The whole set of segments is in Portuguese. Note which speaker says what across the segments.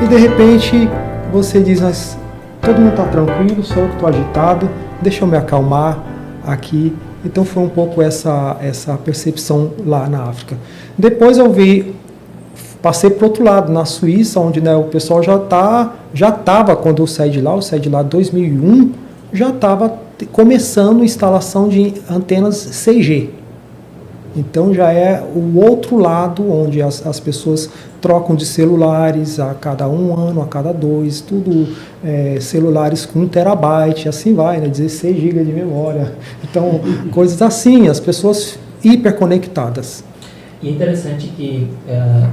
Speaker 1: e de repente você diz, mas todo mundo está tranquilo, só eu que estou agitado, deixa eu me acalmar aqui. Então foi um pouco essa percepção lá na África. Depois eu passei para o outro lado, na Suíça, onde, né, o pessoal já estava, quando eu saí de lá em 2001, já estava começando a instalação de antenas 6G. Então já é o outro lado, onde as pessoas trocam de celulares a cada 1 ano, a cada 2, tudo celulares com 1 terabyte, assim vai, né, 16 GB de memória. Então, coisas assim, as pessoas hiperconectadas.
Speaker 2: E é interessante que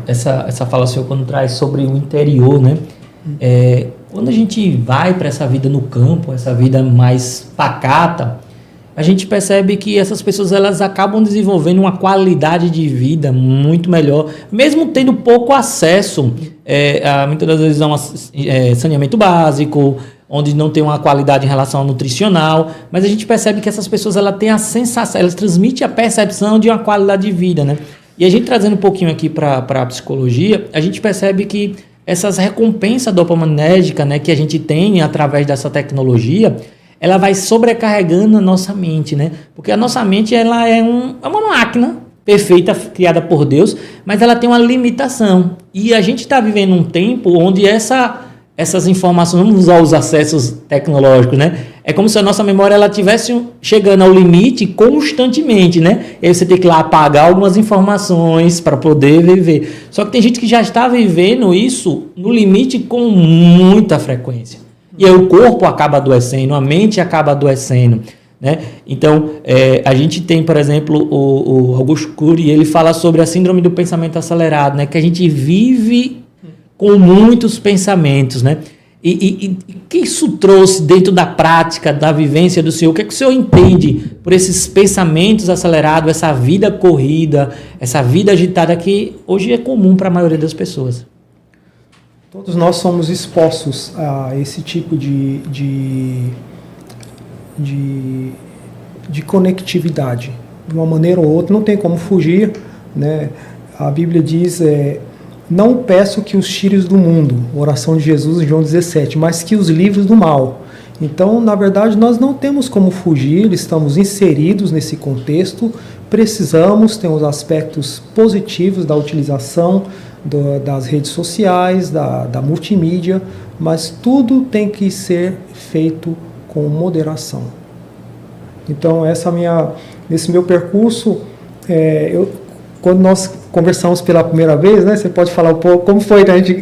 Speaker 2: essa fala sua quando traz sobre o interior, né? Quando a gente vai para essa vida no campo, essa vida mais pacata, a gente percebe que essas pessoas elas acabam desenvolvendo uma qualidade de vida muito melhor, mesmo tendo pouco acesso, muitas das vezes a saneamento básico, onde não tem uma qualidade em relação ao nutricional, mas a gente percebe que essas pessoas elas têm a sensação, elas transmitem a percepção de uma qualidade de vida, né? E a gente trazendo um pouquinho aqui para a psicologia, a gente percebe que essas recompensas dopaminérgicas, né, que a gente tem através dessa tecnologia, ela vai sobrecarregando a nossa mente, né? Porque a nossa mente ela é uma máquina perfeita, criada por Deus, mas ela tem uma limitação. E a gente está vivendo um tempo onde essas informações, vamos usar os acessos tecnológicos, né? É como se a nossa memória ela estivesse chegando ao limite constantemente, né? E aí você tem que ir lá apagar algumas informações para poder viver. Só que tem gente que já está vivendo isso no limite com muita frequência. E aí o corpo acaba adoecendo, a mente acaba adoecendo, né? Então, a gente tem, por exemplo, o Augusto Cury, ele fala sobre a síndrome do pensamento acelerado, né? Que a gente vive com muitos pensamentos, né? E o que isso trouxe dentro da prática, da vivência do senhor? O que é que o senhor entende por esses pensamentos acelerados, essa vida corrida, essa vida agitada que hoje é comum para a maioria das pessoas?
Speaker 1: Todos nós somos expostos a esse tipo de conectividade. De uma maneira ou outra, não tem como fugir, né? A Bíblia diz, não peço que os tires do mundo, oração de Jesus em João 17, mas que os livres do mal. Então, na verdade, nós não temos como fugir, estamos inseridos nesse contexto, precisamos ter os aspectos positivos da utilização das redes sociais, da multimídia, mas tudo tem que ser feito com moderação. Então, nesse meu percurso, quando nós conversamos pela primeira vez, né, você pode falar um pouco como foi, né, a gente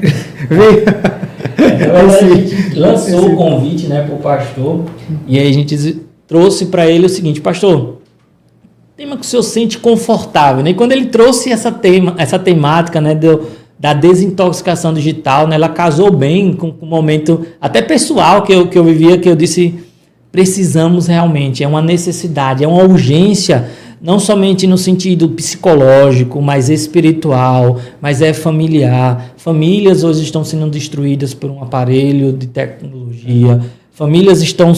Speaker 1: veio...
Speaker 2: A gente lançou o convite, né, para o pastor, e aí a gente trouxe para ele o seguinte: pastor, tema que o senhor sente confortável, né? E quando ele trouxe essa temática, né, da desintoxicação digital, né, ela casou bem com o momento até pessoal que eu vivia, que eu disse, precisamos realmente, é uma necessidade, é uma urgência, não somente no sentido psicológico, mas espiritual, mas é familiar. Famílias hoje estão sendo destruídas por um aparelho de tecnologia, famílias estão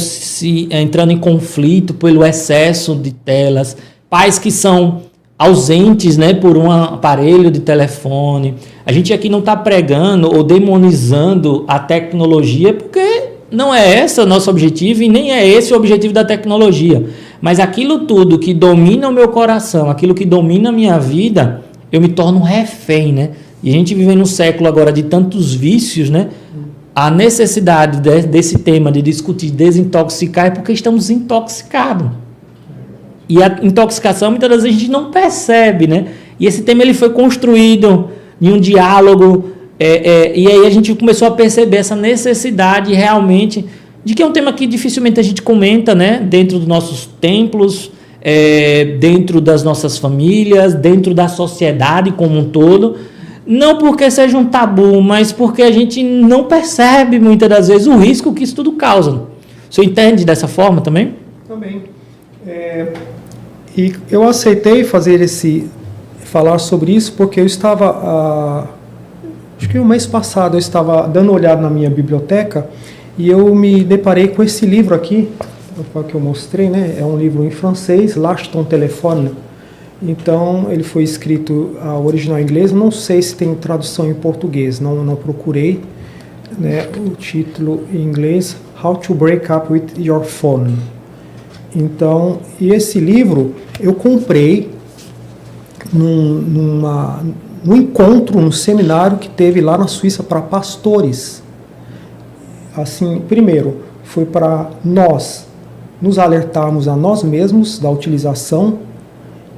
Speaker 2: entrando em conflito pelo excesso de telas, pais que são ausentes, né, por um aparelho de telefone. A gente aqui não está pregando ou demonizando a tecnologia, porque não é esse o nosso objetivo e nem é esse o objetivo da tecnologia. Mas aquilo tudo que domina o meu coração, aquilo que domina a minha vida, eu me torno refém, né? E a gente vive num século agora de tantos vícios, né? A necessidade desse tema de discutir, desintoxicar, é porque estamos intoxicados. E a intoxicação, muitas vezes, a gente não percebe, né? E esse tema ele foi construído em um diálogo, e aí a gente começou a perceber essa necessidade realmente, de que é um tema que dificilmente a gente comenta, né? Dentro dos nossos templos, dentro das nossas famílias, dentro da sociedade como um todo. Não porque seja um tabu, mas porque a gente não percebe, muitas das vezes, o risco que isso tudo causa. O senhor entende dessa forma também?
Speaker 1: Também. E eu aceitei falar sobre isso porque eu estava, acho que o mês passado, eu estava dando uma olhada na minha biblioteca e eu me deparei com esse livro aqui, que eu mostrei, né? É um livro em francês, L'Acheton Téléphone. Então, ele foi escrito, a original em inglês, não sei se tem tradução em português, não procurei, né, o título em inglês, How to Break Up with Your Phone. Então, e esse livro eu comprei num encontro, num seminário que teve lá na Suíça para pastores. Assim, primeiro, foi para nós nos alertarmos a nós mesmos da utilização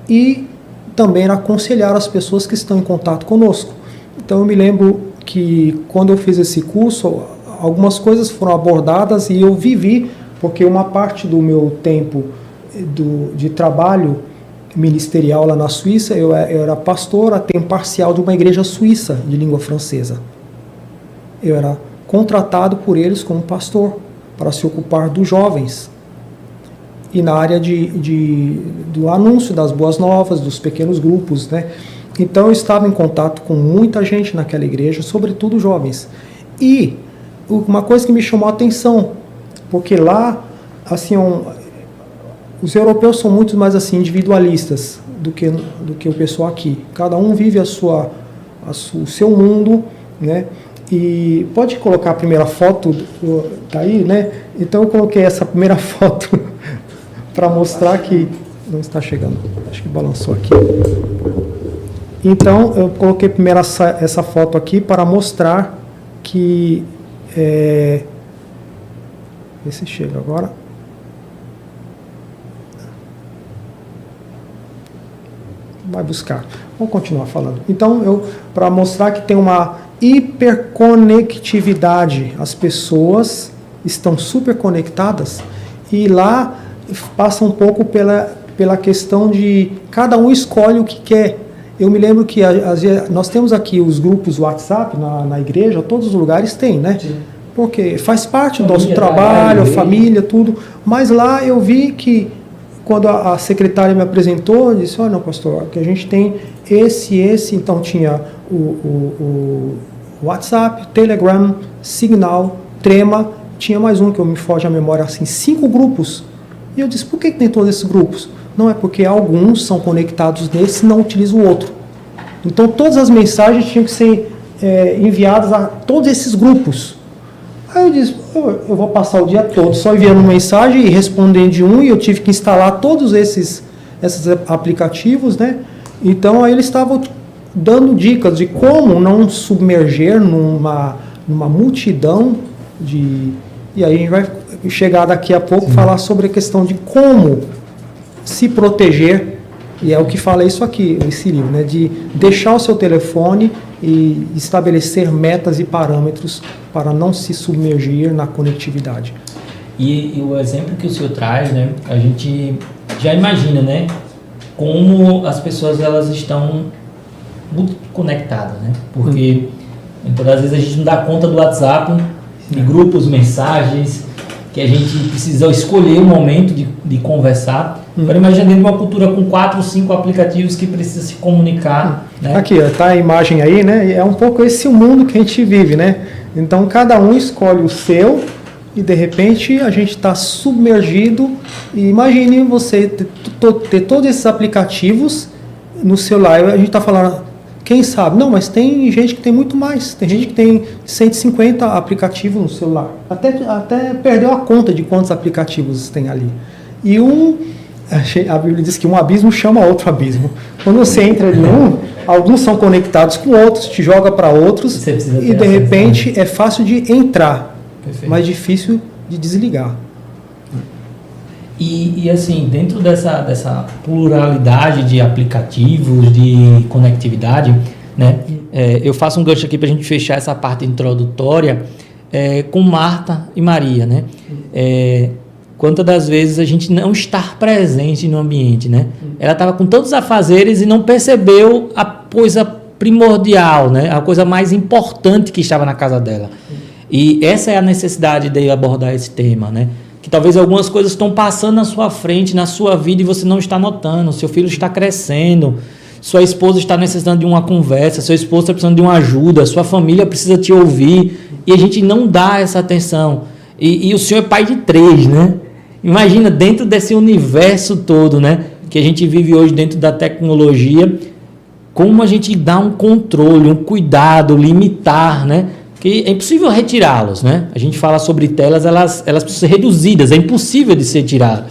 Speaker 1: e também aconselhar as pessoas que estão em contato conosco. Então, eu me lembro que quando eu fiz esse curso, algumas coisas foram abordadas e eu vivi, porque uma parte do meu tempo de trabalho ministerial lá na Suíça, eu era pastor a tempo parcial de uma igreja suíça de língua francesa. Eu era contratado por eles como pastor para se ocupar dos jovens e na área do anúncio das boas novas, dos pequenos grupos, né? Então eu estava em contato com muita gente naquela igreja, sobretudo jovens. E uma coisa que me chamou a atenção, porque lá, assim, os europeus são muito mais assim individualistas do que o pessoal aqui. Cada um vive o seu mundo, né? E pode colocar a primeira foto daí, né? Então eu coloquei essa primeira foto para mostrar que não está chegando. Acho que balançou aqui. Então eu coloquei primeiro essa foto aqui para mostrar que vê se chega agora. Vai buscar. Vamos continuar falando. Então, para mostrar que tem uma hiperconectividade, as pessoas estão super conectadas e lá passa um pouco pela questão de cada um escolhe o que quer. Eu me lembro que nós temos aqui os grupos WhatsApp na igreja, todos os lugares tem, né? Sim. Porque faz parte do nosso trabalho, a família, tudo. Mas lá eu vi que quando a secretária me apresentou, disse, olha, não, pastor, que a gente tem esse, então tinha o WhatsApp, Telegram, Signal, Trema, tinha mais um que eu me foge a memória, assim, 5 grupos. E eu disse, por que tem todos esses grupos? Não, é porque alguns são conectados nesse e não utilizam o outro. Então todas as mensagens tinham que ser enviadas a todos esses grupos. Aí eu disse, eu vou passar o dia todo só enviando mensagem e respondendo de um, e eu tive que instalar todos esses aplicativos, né? Então aí eles estavam dando dicas de como não submerger numa multidão de... E aí a gente vai chegar daqui a pouco falar sobre a questão de como se proteger, e é o que fala isso aqui, esse livro, né? De deixar o seu telefone e estabelecer metas e parâmetros para não se submergir na conectividade.
Speaker 2: E o exemplo que o senhor traz, né? A gente já imagina, né? Como as pessoas elas estão muito conectadas, né? Porque muitas das vezes a gente não dá conta do WhatsApp, de grupos, mensagens, que a gente precisa escolher um momento de conversar. Agora imagina dentro de uma cultura com 4 ou 5 aplicativos que precisa se comunicar. Né?
Speaker 1: Aqui, está a imagem aí, né? É um pouco esse o mundo que a gente vive, né? Então cada um escolhe o seu e de repente a gente está submergido. E imagine você ter todos esses aplicativos no celular. A gente está falando, quem sabe? Não, mas tem gente que tem muito mais. Tem gente que tem 150 aplicativos no celular. Até perdeu a conta de quantos aplicativos tem ali. E a Bíblia diz que um abismo chama outro abismo. Quando você entra em alguns são conectados com outros, te joga para outros, e de repente é fácil de entrar, mas difícil de desligar.
Speaker 2: E assim, dentro dessa pluralidade de aplicativos, de conectividade, né, eu faço um gancho aqui para a gente fechar essa parte introdutória com Marta e Maria, né? Quantas das vezes a gente não estar presente no ambiente, né? Ela estava com todos os afazeres e não percebeu a coisa primordial, né? A coisa mais importante que estava na casa dela. E essa é a necessidade de abordar esse tema, né? Que talvez algumas coisas estão passando na sua frente, na sua vida, e você não está notando. Seu filho está crescendo, sua esposa está necessitando de uma conversa, seu esposo está precisando de uma ajuda, sua família precisa te ouvir, e a gente não dá essa atenção. E o senhor é pai de 3, né? Imagina, dentro desse universo todo, né, que a gente vive hoje dentro da tecnologia, como a gente dá um controle, um cuidado, limitar, né, que é impossível retirá-los, né? A gente fala sobre telas, elas precisam ser reduzidas, é impossível de ser tirado.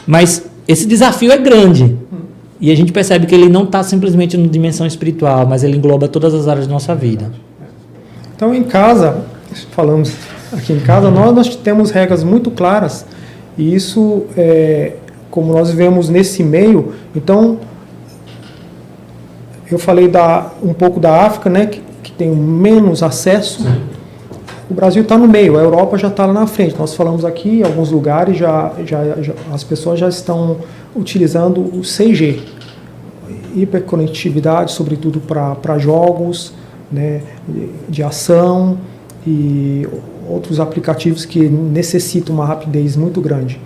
Speaker 2: Mas esse desafio é grande. E a gente percebe que ele não está simplesmente na dimensão espiritual, mas ele engloba todas as áreas da nossa vida.
Speaker 1: Então, em casa, falamos aqui em casa, nós temos regras muito claras, e isso, como nós vivemos nesse meio, então, eu falei um pouco da África, né, que tem menos acesso. Sim. O Brasil está no meio, a Europa já está lá na frente. Nós falamos aqui, em alguns lugares, as pessoas já estão utilizando o 6G, hiperconectividade, sobretudo para jogos, né, de ação e outros aplicativos que necessitam uma rapidez muito grande.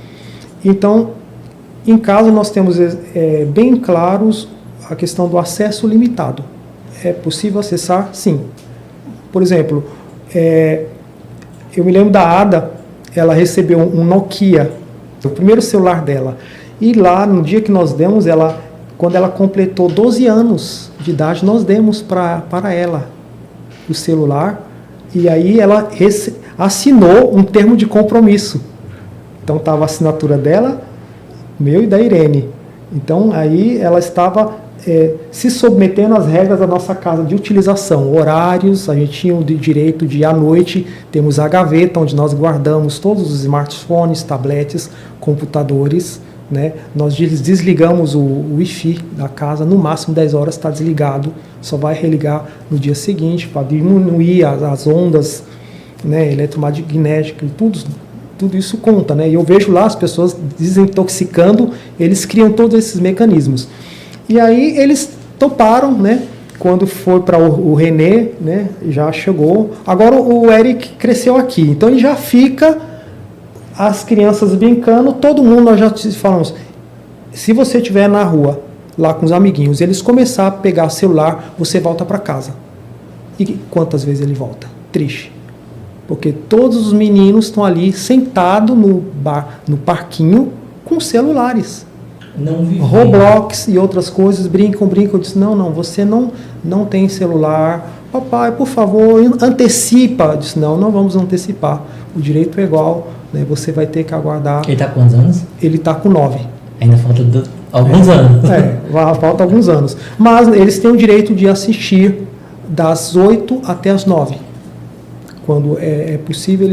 Speaker 1: Então, em casa nós temos bem claros a questão do acesso limitado. É possível acessar? Sim. Por exemplo, eu me lembro da Ada, ela recebeu um Nokia, o primeiro celular dela. E lá, no dia que nós demos, quando ela completou 12 anos de idade, nós demos para ela o celular. E aí ela assinou um termo de compromisso. Então estava a assinatura dela, meu e da Irene. Então aí ela estava se submetendo às regras da nossa casa de utilização, horários. A gente tinha o direito de à noite, temos a gaveta onde nós guardamos todos os smartphones, tabletes, computadores, né? Nós desligamos o Wi-Fi da casa, no máximo 10 horas está desligado, só vai religar no dia seguinte para diminuir as ondas, né, eletromagnéticas, tudo isso conta, né? E eu vejo lá as pessoas desintoxicando, eles criam todos esses mecanismos. E aí eles toparam, né? Quando foi para o René, né? Já chegou. Agora o Eric cresceu aqui, então ele já fica, as crianças brincando, todo mundo, nós já falamos, se você estiver na rua, lá com os amiguinhos, eles começar a pegar celular, você volta para casa. E quantas vezes ele volta? Triste. Porque todos os meninos estão ali sentados no parquinho com celulares.
Speaker 2: Não vive.
Speaker 1: Roblox e outras coisas, brincam. Eu disse, não, você não tem celular. Papai, por favor, antecipa. Eu disse, não vamos antecipar. O direito é igual, né? Você vai ter que aguardar.
Speaker 2: Ele está com quantos anos?
Speaker 1: Ele está com 9.
Speaker 2: Ainda falta alguns anos.
Speaker 1: Falta alguns anos. Mas eles têm o direito de assistir das 8 até as 9. Quando é possível,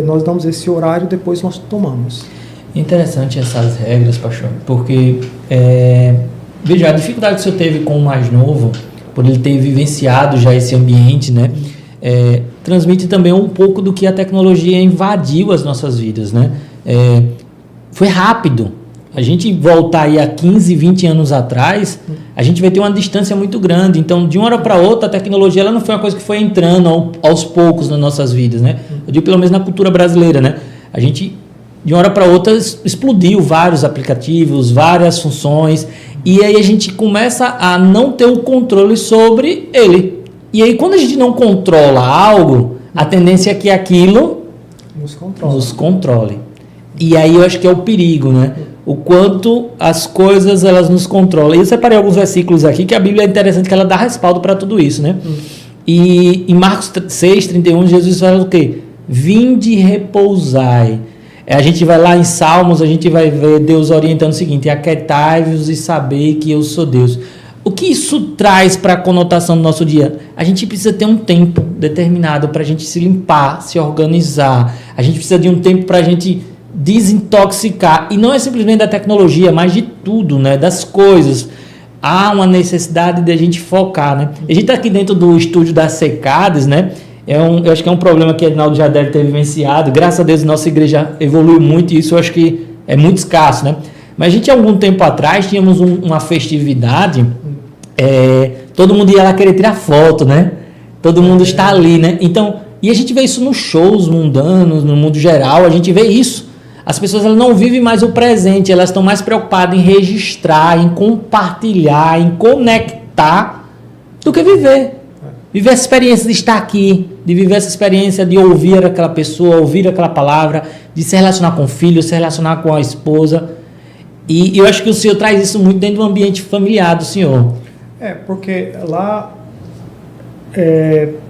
Speaker 1: nós damos esse horário, depois nós tomamos.
Speaker 2: Interessante essas regras, pastor, porque veja, a dificuldade que o senhor teve com o mais novo, por ele ter vivenciado já esse ambiente, né, transmite também um pouco do que a tecnologia invadiu as nossas vidas, né? Foi rápido. A gente voltar aí a 15, 20 anos atrás, a gente vai ter uma distância muito grande. Então, de uma hora para outra, a tecnologia ela não foi uma coisa que foi entrando aos poucos nas nossas vidas, né? Eu digo pelo menos na cultura brasileira, né? A gente, de uma hora para outra, explodiu vários aplicativos, várias funções, e aí a gente começa a não ter o controle sobre ele. E aí, quando a gente não controla algo, a tendência é que aquilo nos controle. E aí eu acho que é o perigo, né? O quanto as coisas elas nos controlam. E eu separei alguns versículos aqui, que a Bíblia é interessante, que ela dá respaldo para tudo isso, né? E em Marcos 6:31, Jesus fala o quê? Vinde e repousai. A gente vai lá em Salmos, a gente vai ver Deus orientando o seguinte: aquietai-vos e sabei que eu sou Deus. O que isso traz para a conotação do nosso dia? A gente precisa ter um tempo determinado para a gente se limpar, se organizar. A gente precisa de um tempo para a gente desintoxicar. E não é simplesmente da tecnologia, mas de tudo, né? Das coisas. Há uma necessidade de a gente focar, né? A gente está aqui dentro do estúdio das Secades, né? Eu acho que é um problema que o Edinaldo já deve ter vivenciado. Graças a Deus, nossa igreja evoluiu muito e isso eu acho que é muito escasso, né? Mas a gente, algum tempo atrás, tínhamos uma festividade, todo mundo ia lá querer tirar foto, né? Todo mundo está ali, né? Então, e a gente vê isso nos shows mundanos, no mundo geral, a gente vê isso. As pessoas elas não vivem mais o presente, elas estão mais preocupadas em registrar, em compartilhar, em conectar, do que viver. Viver essa experiência de estar aqui, de viver essa experiência de ouvir aquela pessoa, ouvir aquela palavra, de se relacionar com o filho, se relacionar com a esposa. E eu acho que o Senhor traz isso muito dentro do ambiente familiar do Senhor.
Speaker 1: Porque lá,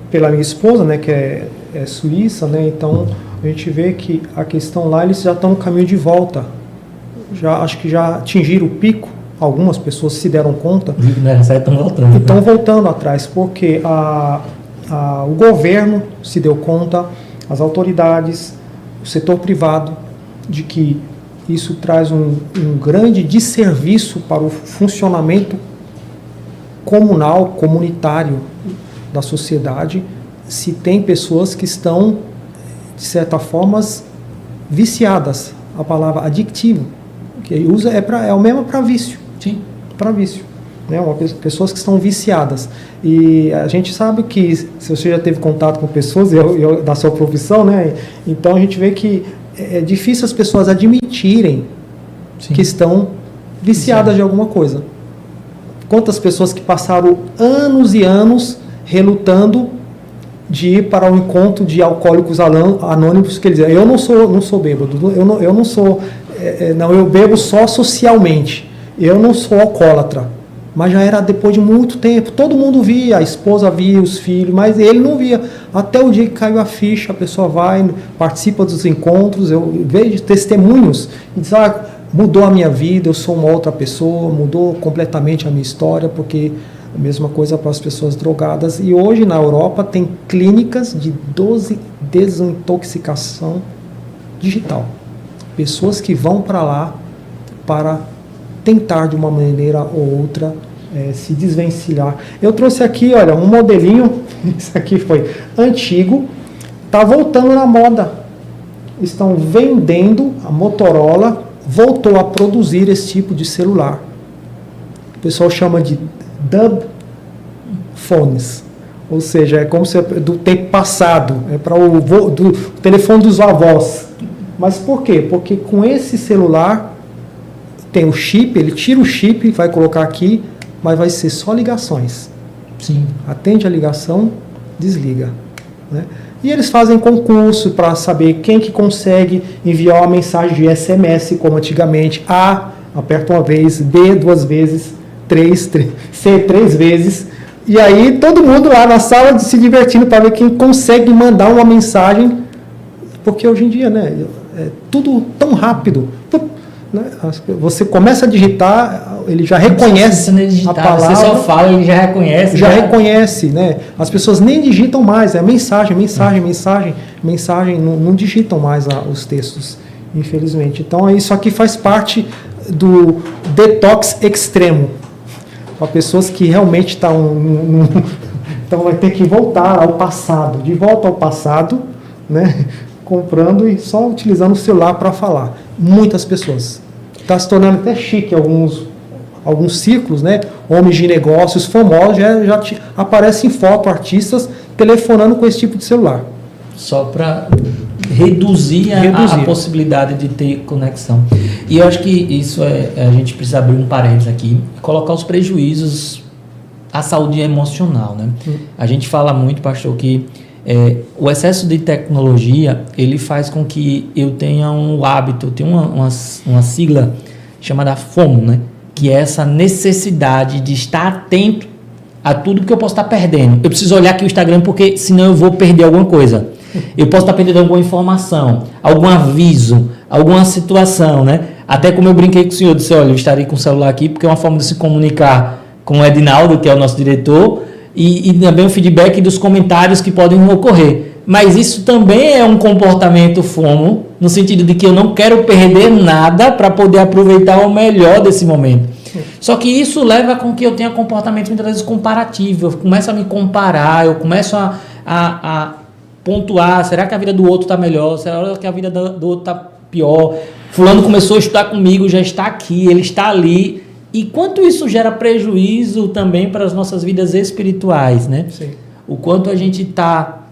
Speaker 1: pela minha esposa, né, que é suíça, né, então a gente vê que a questão lá, eles já estão no caminho de volta. Acho que já atingiram o pico, algumas pessoas se deram conta.
Speaker 2: Estão voltando.
Speaker 1: E estão voltando atrás, porque o governo se deu conta, as autoridades, o setor privado, de que isso traz um grande desserviço para o funcionamento comunal, comunitário da sociedade, se tem pessoas que estão, de certa forma, viciadas. A palavra adictivo, que usa é o mesmo para vício.
Speaker 2: Sim.
Speaker 1: Para vício. Né? Pessoas que estão viciadas. E a gente sabe que, se você já teve contato com pessoas da sua profissão, né? Então a gente vê que é difícil as pessoas admitirem
Speaker 2: Sim.
Speaker 1: que estão viciadas de alguma coisa. Quantas pessoas que passaram anos e anos relutando de ir para o encontro de alcoólicos anônimos, que eles dizem, eu não sou bêbado, eu não sou, eu bebo só socialmente, eu não sou alcoólatra. Mas já era depois de muito tempo, todo mundo via, a esposa via, os filhos, mas ele não via. Até o dia que caiu a ficha, a pessoa vai, participa dos encontros, eu vejo testemunhos, e diz, mudou a minha vida, eu sou uma outra pessoa, mudou completamente a minha história, porque a mesma coisa para as pessoas drogadas. E hoje na Europa tem clínicas de desintoxicação digital. Pessoas que vão para lá para tentar de uma maneira ou outra se desvencilhar. Eu trouxe aqui, olha, um modelinho, isso aqui foi antigo, está voltando na moda. Estão vendendo, a Motorola voltou a produzir esse tipo de celular. O pessoal chama de dub phones, ou seja, é como se do tempo passado, é para do telefone dos avós. Mas por quê? Porque com esse celular tem o chip, ele tira o chip, vai colocar aqui, mas vai ser só ligações.
Speaker 2: Sim. Atende
Speaker 1: a ligação, desliga. Né? E eles fazem concurso para saber quem que consegue enviar uma mensagem de SMS, como antigamente. A, aperta uma vez, B, duas vezes, C, três vezes. E aí todo mundo lá na sala se divertindo para ver quem consegue mandar uma mensagem. Porque hoje em dia, né, é tudo tão rápido. Você começa a digitar, ele já reconhece a palavra.
Speaker 2: Você só fala, ele já reconhece.
Speaker 1: Já reconhece, né? As pessoas nem digitam mais, é mensagem, não digitam mais os textos, infelizmente. Então isso aqui faz parte do detox extremo, para pessoas que realmente estão então vai ter que voltar ao passado, de volta ao passado, né? Comprando e só utilizando o celular para falar. Muitas pessoas. Está se tornando até chique alguns círculos, né? Homens de negócios famosos já aparecem foto, artistas telefonando com esse tipo de celular.
Speaker 2: Só para reduzir a possibilidade de ter conexão. E eu acho que isso a gente precisa abrir um parênteses aqui e colocar os prejuízos à saúde emocional, né? A gente fala muito, pastor, que o excesso de tecnologia, ele faz com que eu tenha um hábito, eu tenho uma sigla chamada FOMO, né? Que é essa necessidade de estar atento a tudo que eu posso estar perdendo. Eu preciso olhar aqui o Instagram porque senão eu vou perder alguma coisa. Eu posso estar perdendo alguma informação, algum aviso, alguma situação, né? Até como eu brinquei com o senhor, disse, olha, eu estarei com o celular aqui porque é uma forma de se comunicar com o Edinaldo, que é o nosso diretor, e também o feedback dos comentários que podem ocorrer. Mas isso também é um comportamento FOMO, no sentido de que eu não quero perder nada para poder aproveitar o melhor desse momento. Só que isso leva com que eu tenha comportamento muitas vezes comparativo. Eu começo a me comparar, eu começo a pontuar, será que a vida do outro está melhor? Será que a vida do outro está pior? Fulano começou a estudar comigo, já está aqui, ele está ali. E quanto isso gera prejuízo também para as nossas vidas espirituais, né?
Speaker 1: Sim.
Speaker 2: O quanto a gente está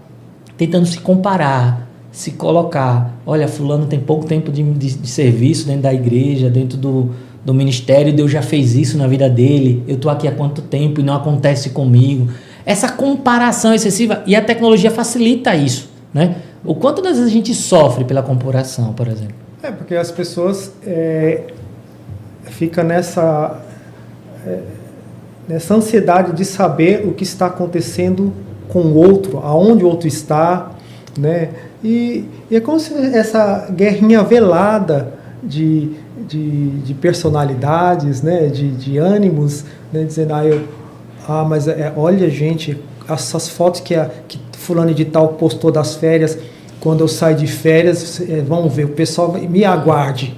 Speaker 2: tentando se comparar, se colocar. Olha, fulano tem pouco tempo de serviço dentro da igreja, dentro do ministério, Deus já fez isso na vida dele, eu estou aqui há quanto tempo e não acontece comigo. Essa comparação excessiva, e a tecnologia facilita isso, né? O quanto das vezes a gente sofre pela comparação, por exemplo?
Speaker 1: Porque as pessoas ficam nessa ansiedade de saber o que está acontecendo com o outro, aonde o outro está, né? E é como se essa guerrinha velada de personalidades, né? De ânimos, né? Dizendo, mas olha, gente, essas fotos que fulano de tal postou das férias, quando eu sair de férias, vamos ver, o pessoal me aguarde,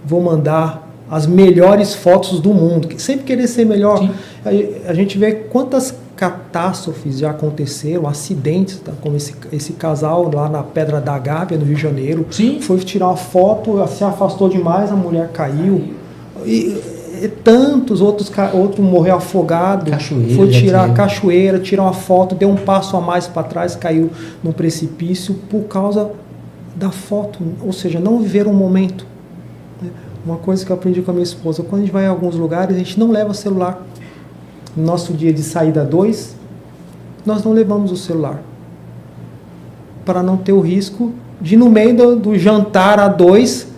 Speaker 1: vou mandar as melhores fotos do mundo, sempre querer ser melhor. Sim. A gente vê quantas catástrofes já aconteceram, acidentes, tá? Como esse casal lá na Pedra da Gávea, no Rio de Janeiro. Sim. Foi tirar uma foto, se afastou demais, a mulher caiu. E tantos outros morreu afogado. Foi tirar a cachoeira, tirar uma foto, deu um passo a mais para trás, caiu num precipício por causa da foto, ou seja, não viver um momento. Uma coisa que eu aprendi com a minha esposa, quando a gente vai a alguns lugares, a gente não leva celular. No nosso dia de saída 2, nós não levamos o celular. Para não ter o risco de, no meio do jantar a 2,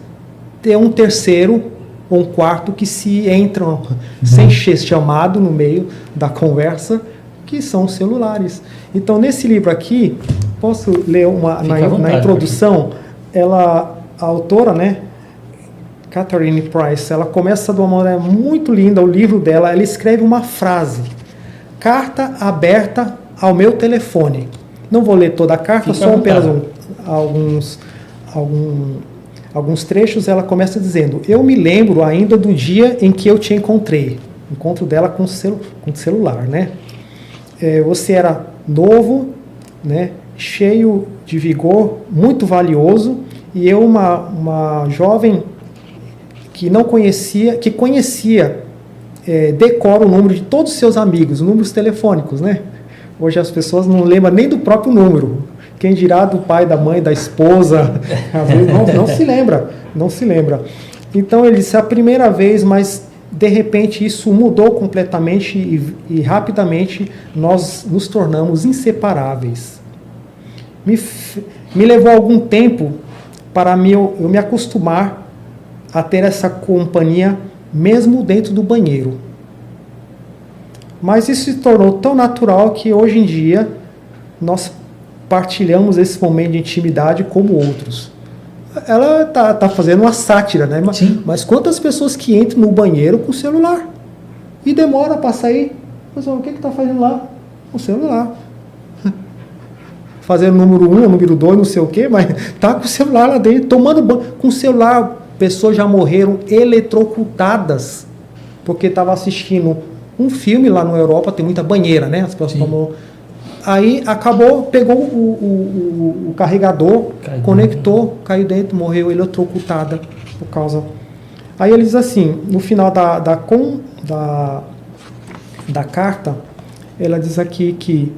Speaker 1: ter um terceiro ou um quarto que se entram sem ser chamado no meio da conversa, que são os celulares. Então, nesse livro aqui, posso ler na introdução, a autora, né? Catherine Price, ela começa de uma maneira muito linda, o livro dela, ela escreve uma frase: carta aberta ao meu telefone. Não vou ler toda a carta, só apenas alguns trechos. Ela começa dizendo: eu me lembro ainda do dia em que eu te encontrei. Encontro dela com o celular, né? Você era novo, né? Cheio de vigor, muito valioso, e eu, uma jovem que conhecia, decora o número de todos os seus amigos, números telefônicos, né? Hoje as pessoas não lembram nem do próprio número. Quem dirá do pai, da mãe, da esposa, às vezes não se lembra. Então ele disse, a primeira vez, mas de repente isso mudou completamente e rapidamente nós nos tornamos inseparáveis. Me levou algum tempo para eu me acostumar a ter essa companhia mesmo dentro do banheiro. Mas isso se tornou tão natural que hoje em dia nós partilhamos esse momento de intimidade como outros. Ela tá fazendo uma sátira, né? Mas quantas pessoas que entram no banheiro com o celular e demora para sair? Mas o que está fazendo lá? O celular. Fazendo número 1, número 2, não sei o quê, mas tá com o celular lá dentro, tomando banho com o celular. Pessoas já morreram eletrocutadas porque estavam assistindo um filme lá na Europa, tem muita banheira, né? As pessoas tomam. Aí acabou, pegou o carregador, conectou, caiu dentro, morreu eletrocutada por causa. Aí ele diz assim, no final da carta, ela diz aqui que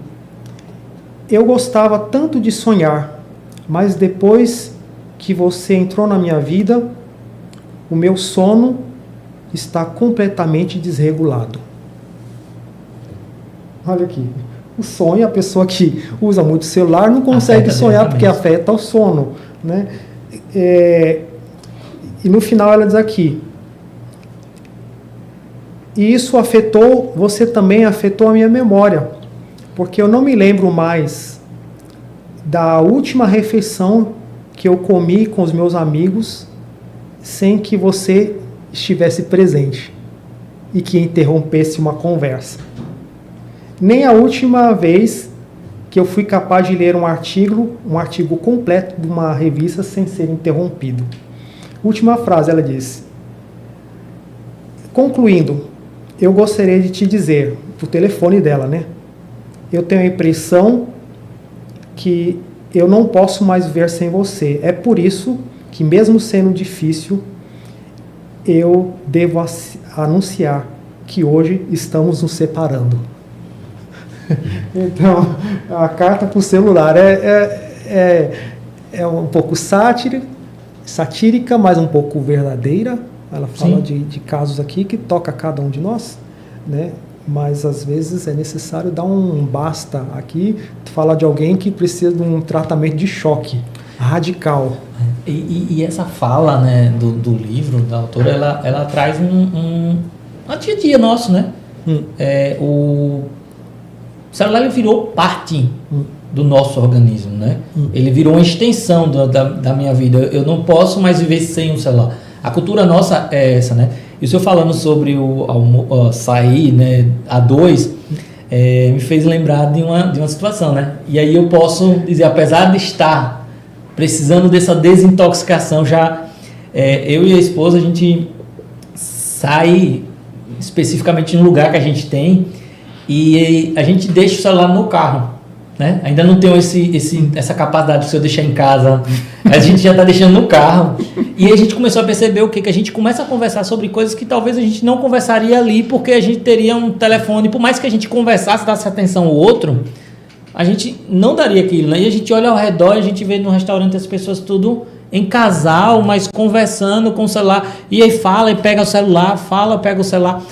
Speaker 1: eu gostava tanto de sonhar, mas depois que você entrou na minha vida, o meu sono está completamente desregulado. Olha aqui. O sonho, a pessoa que usa muito celular não consegue sonhar porque afeta o sono, né? E no final ela diz aqui, e isso afetou, você também afetou a minha memória, porque eu não me lembro mais da última refeição que eu comi com os meus amigos sem que você estivesse presente e que interrompesse uma conversa. Nem a última vez que eu fui capaz de ler um artigo completo de uma revista sem ser interrompido. Última frase, ela disse: concluindo, eu gostaria de te dizer, o telefone dela, né? Eu tenho a impressão que eu não posso mais viver sem você. É por isso que, mesmo sendo difícil, eu devo anunciar que hoje estamos nos separando. Então, a carta para o celular é um pouco satírica, mas um pouco verdadeira. Ela fala de casos aqui que toca a cada um de nós, né? Mas às vezes é necessário dar um basta aqui, falar de alguém que precisa de um tratamento de choque radical.
Speaker 2: E essa fala, né, do livro, da autora, ela traz um dia a dia nosso, né? O celular ele virou parte do nosso organismo, né? Ele virou uma extensão da minha vida. Eu não posso mais viver sem o celular. A cultura nossa é essa, né? E o senhor falando sobre o sair, né, a dois, me fez lembrar de uma situação, né? E aí eu posso dizer, apesar de estar precisando dessa desintoxicação, já eu e a esposa, a gente sai especificamente no lugar que a gente tem e a gente deixa o celular no carro, né? Ainda não tenho essa capacidade de se eu deixar em casa, a gente já está deixando no carro. E aí a gente começou a perceber o quê? Que a gente começa a conversar sobre coisas que talvez a gente não conversaria ali, porque a gente teria um telefone, por mais que a gente conversasse, desse atenção ao outro, a gente não daria aquilo, né? E a gente olha ao redor, a gente vê no restaurante as pessoas tudo em casal, mas conversando com o celular, e aí fala e pega o celular, pega o celular.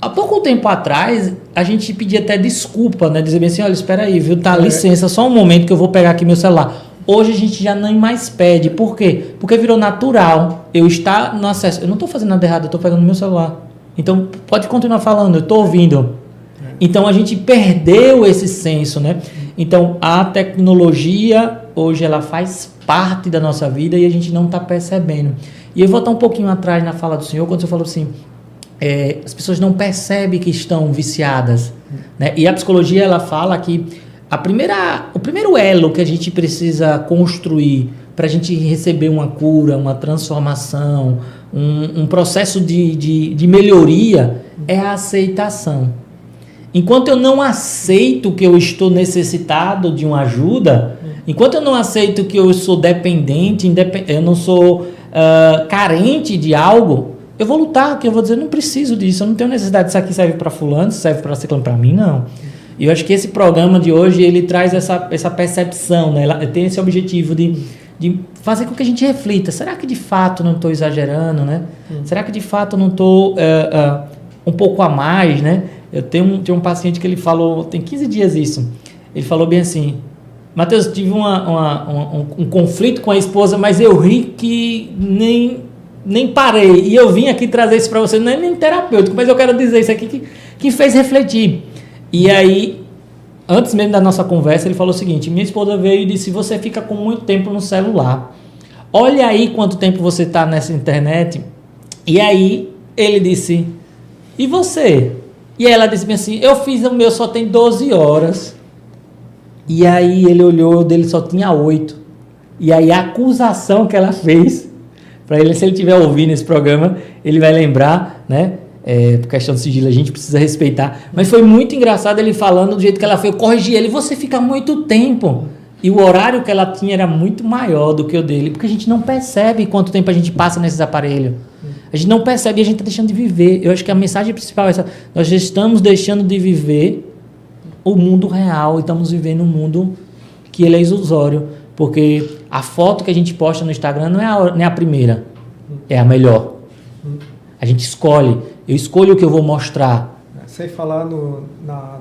Speaker 2: Há pouco tempo atrás, a gente pedia até desculpa, né? Dizer bem assim, olha, espera aí, viu? Tá, licença, só um momento que eu vou pegar aqui meu celular. Hoje a gente já nem mais pede. Por quê? Porque virou natural eu estar no acesso. Eu não estou fazendo nada errado, eu estou pegando meu celular. Então, pode continuar falando, eu estou ouvindo. Então, a gente perdeu esse senso, né? Então, a tecnologia, hoje, ela faz parte da nossa vida e a gente não está percebendo. E eu vou voltar um pouquinho atrás na fala do senhor, quando você falou assim, as pessoas não percebem que estão viciadas, né? E a psicologia, ela fala que o primeiro elo que a gente precisa construir para a gente receber uma cura, uma transformação, um processo de melhoria é a aceitação. Enquanto eu não aceito que eu estou necessitado de uma ajuda, enquanto eu não aceito que eu sou dependente, eu não sou carente de algo, eu vou lutar, que eu vou dizer, não preciso disso, eu não tenho necessidade, isso aqui serve para fulano, serve para ciclano, para mim não. E eu acho que esse programa de hoje, ele traz essa percepção, né? Ele tem esse objetivo de fazer com que a gente reflita, será que de fato não estou exagerando, né? Será que de fato não estou um pouco a mais, né? Eu tenho um paciente que ele falou, tem 15 dias isso, ele falou bem assim, Matheus, tive um conflito com a esposa, mas eu ri que nem parei, e eu vim aqui trazer isso para você, não é nem terapêutico, mas eu quero dizer isso aqui que fez refletir. E aí, antes mesmo da nossa conversa, ele falou o seguinte, minha esposa veio e disse, você fica com muito tempo no celular, olha aí quanto tempo você está nessa internet. E aí, ele disse, e você? E ela disse assim, eu fiz o meu, só tem 12 horas. E aí, ele olhou, o dele só tinha 8. E aí, a acusação que ela fez, para ele, se ele estiver ouvindo esse programa, ele vai lembrar, né? Por questão de sigilo, a gente precisa respeitar. Mas foi muito engraçado ele falando do jeito que ela fez. Eu corrigi ele, você fica muito tempo. E o horário que ela tinha era muito maior do que o dele, porque a gente não percebe quanto tempo a gente passa nesses aparelhos. A gente não percebe e a gente está deixando de viver. Eu acho que a mensagem principal é essa. Nós estamos deixando de viver o mundo real e estamos vivendo um mundo que ele é ilusório. Porque a foto que a gente posta no Instagram não é a primeira, é a melhor. A gente escolhe. Eu escolho o que eu vou mostrar.
Speaker 1: Sem falar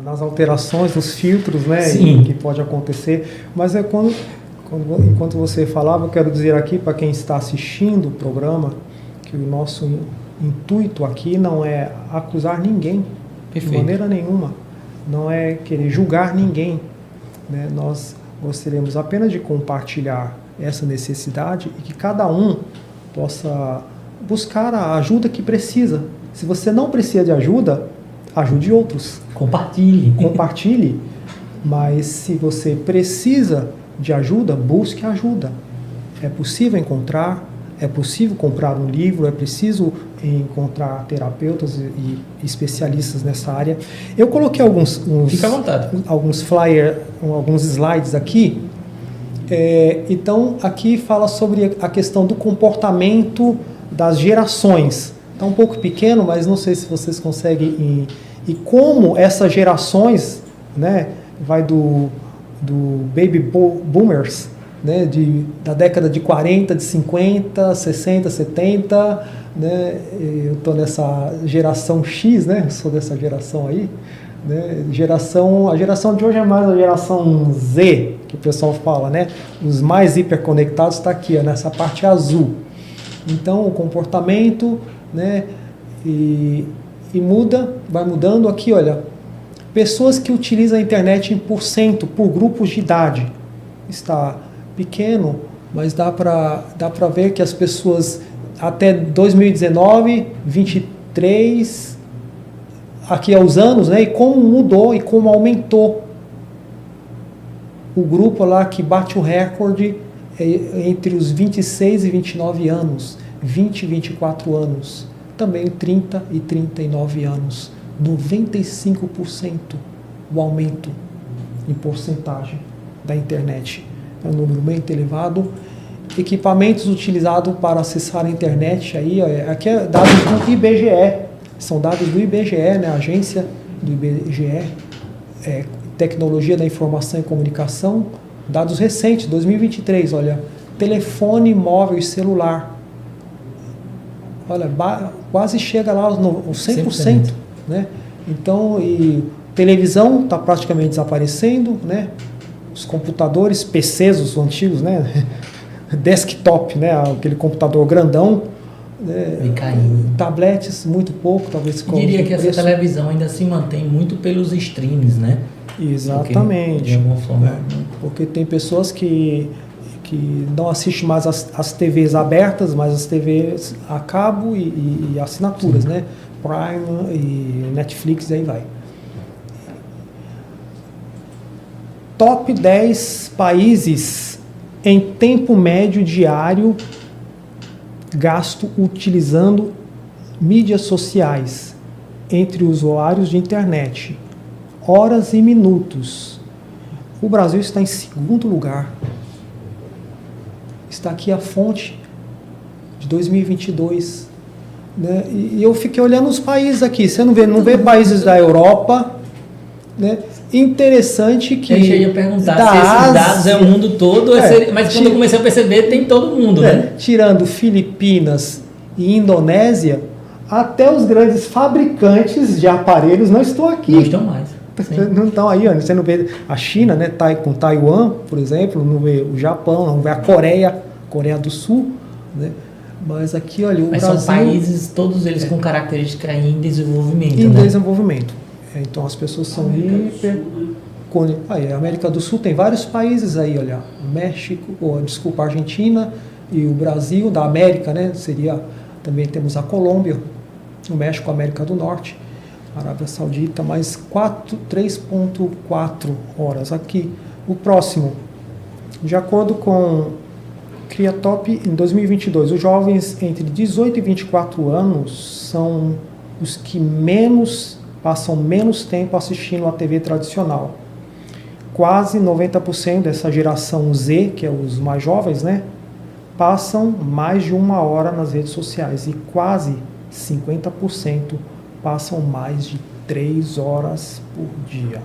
Speaker 1: nas alterações, nos filtros, né?
Speaker 2: Sim.
Speaker 1: Que pode acontecer. Mas enquanto você falava, eu quero dizer aqui para quem está assistindo o programa que o nosso intuito aqui não é acusar ninguém. Perfeito. De maneira nenhuma. Não é querer julgar ninguém. Né? Nós gostaríamos apenas de compartilhar essa necessidade e que cada um possa buscar a ajuda que precisa. Se você não precisa de ajuda, ajude outros. Compartilhe. Mas se você precisa de ajuda, busque ajuda. É possível encontrar, é possível comprar um livro, é preciso encontrar terapeutas e especialistas nessa área. Eu coloquei
Speaker 2: Fica à vontade.
Speaker 1: Alguns flyers, alguns slides aqui. Então, aqui fala sobre a questão do comportamento das gerações. Está um pouco pequeno, mas não sei se vocês conseguem. E como essas gerações, né, vai do baby boomers, né, da década de 40, de 50, 60, 70, né, eu estou nessa geração X, né, sou dessa geração aí, né, a geração de hoje é mais a geração Z, que o pessoal fala, né, os mais hiperconectados está aqui, ó, nessa parte azul. Então, o comportamento, né, e muda, vai mudando aqui, olha, Pessoas que utilizam a internet em porcento por grupos de idade. Está pequeno, mas dá para ver que as pessoas até 2019, 23, aqui aos anos, né, e como mudou e como aumentou o grupo lá que bate o recorde entre os 26 e 29 anos, 20 e 24 anos, também 30 e 39 anos, 95% o aumento em porcentagem da internet. É um número bem elevado. Equipamentos utilizados para acessar a internet, aí, aqui é dados do IBGE, são dados do IBGE, né, a agência do IBGE, Tecnologia da Informação e Comunicação, dados recentes, 2023, olha, telefone móvel e celular, olha, quase chega lá aos 100%, né? Então, e televisão está praticamente desaparecendo, né? Os computadores, PCs, os antigos, né? Desktop, né? Aquele computador grandão, tabletes, muito pouco, talvez.
Speaker 2: Eu diria que essa televisão ainda se mantém muito pelos streams, né?
Speaker 1: Exatamente.
Speaker 2: Porque, de alguma forma.
Speaker 1: Porque tem pessoas que não assistem mais as TVs abertas, mas as TVs a cabo e assinaturas, né? Prime e Netflix, aí vai. Top 10 países em tempo médio diário gasto utilizando mídias sociais entre usuários de internet. Horas e minutos. O Brasil está em segundo lugar. Está aqui a fonte de 2022. Né? E eu fiquei olhando os países aqui. Você não vê países da Europa, né? Interessante que...
Speaker 2: Eu ia perguntar se esses dados é o mundo todo, mas quando eu comecei a perceber, tem todo mundo, né?
Speaker 1: Tirando Filipinas e Indonésia, até os grandes fabricantes de aparelhos não estão aqui.
Speaker 2: Não estão mais.
Speaker 1: Não estão aí, você não vê a China, né, com Taiwan, por exemplo, não vê o Japão, não vê a Coreia do Sul, né? Mas aqui, olha, o Brasil...
Speaker 2: Mas são países, todos eles com característica em desenvolvimento,
Speaker 1: em desenvolvimento. Então as pessoas são hiper... Aí, a América do Sul tem vários países aí, olha, a Argentina e o Brasil, da América, né, também temos a Colômbia, o México, a América do Norte, a Arábia Saudita, mais 3,4 horas aqui. O próximo, de acordo com Criatop, em 2022, os jovens entre 18 e 24 anos são os que passam menos tempo assistindo a TV tradicional. Quase 90% dessa geração Z, que é os mais jovens, né, passam mais de 1 hora nas redes sociais e quase 50% passam mais de 3 horas por dia.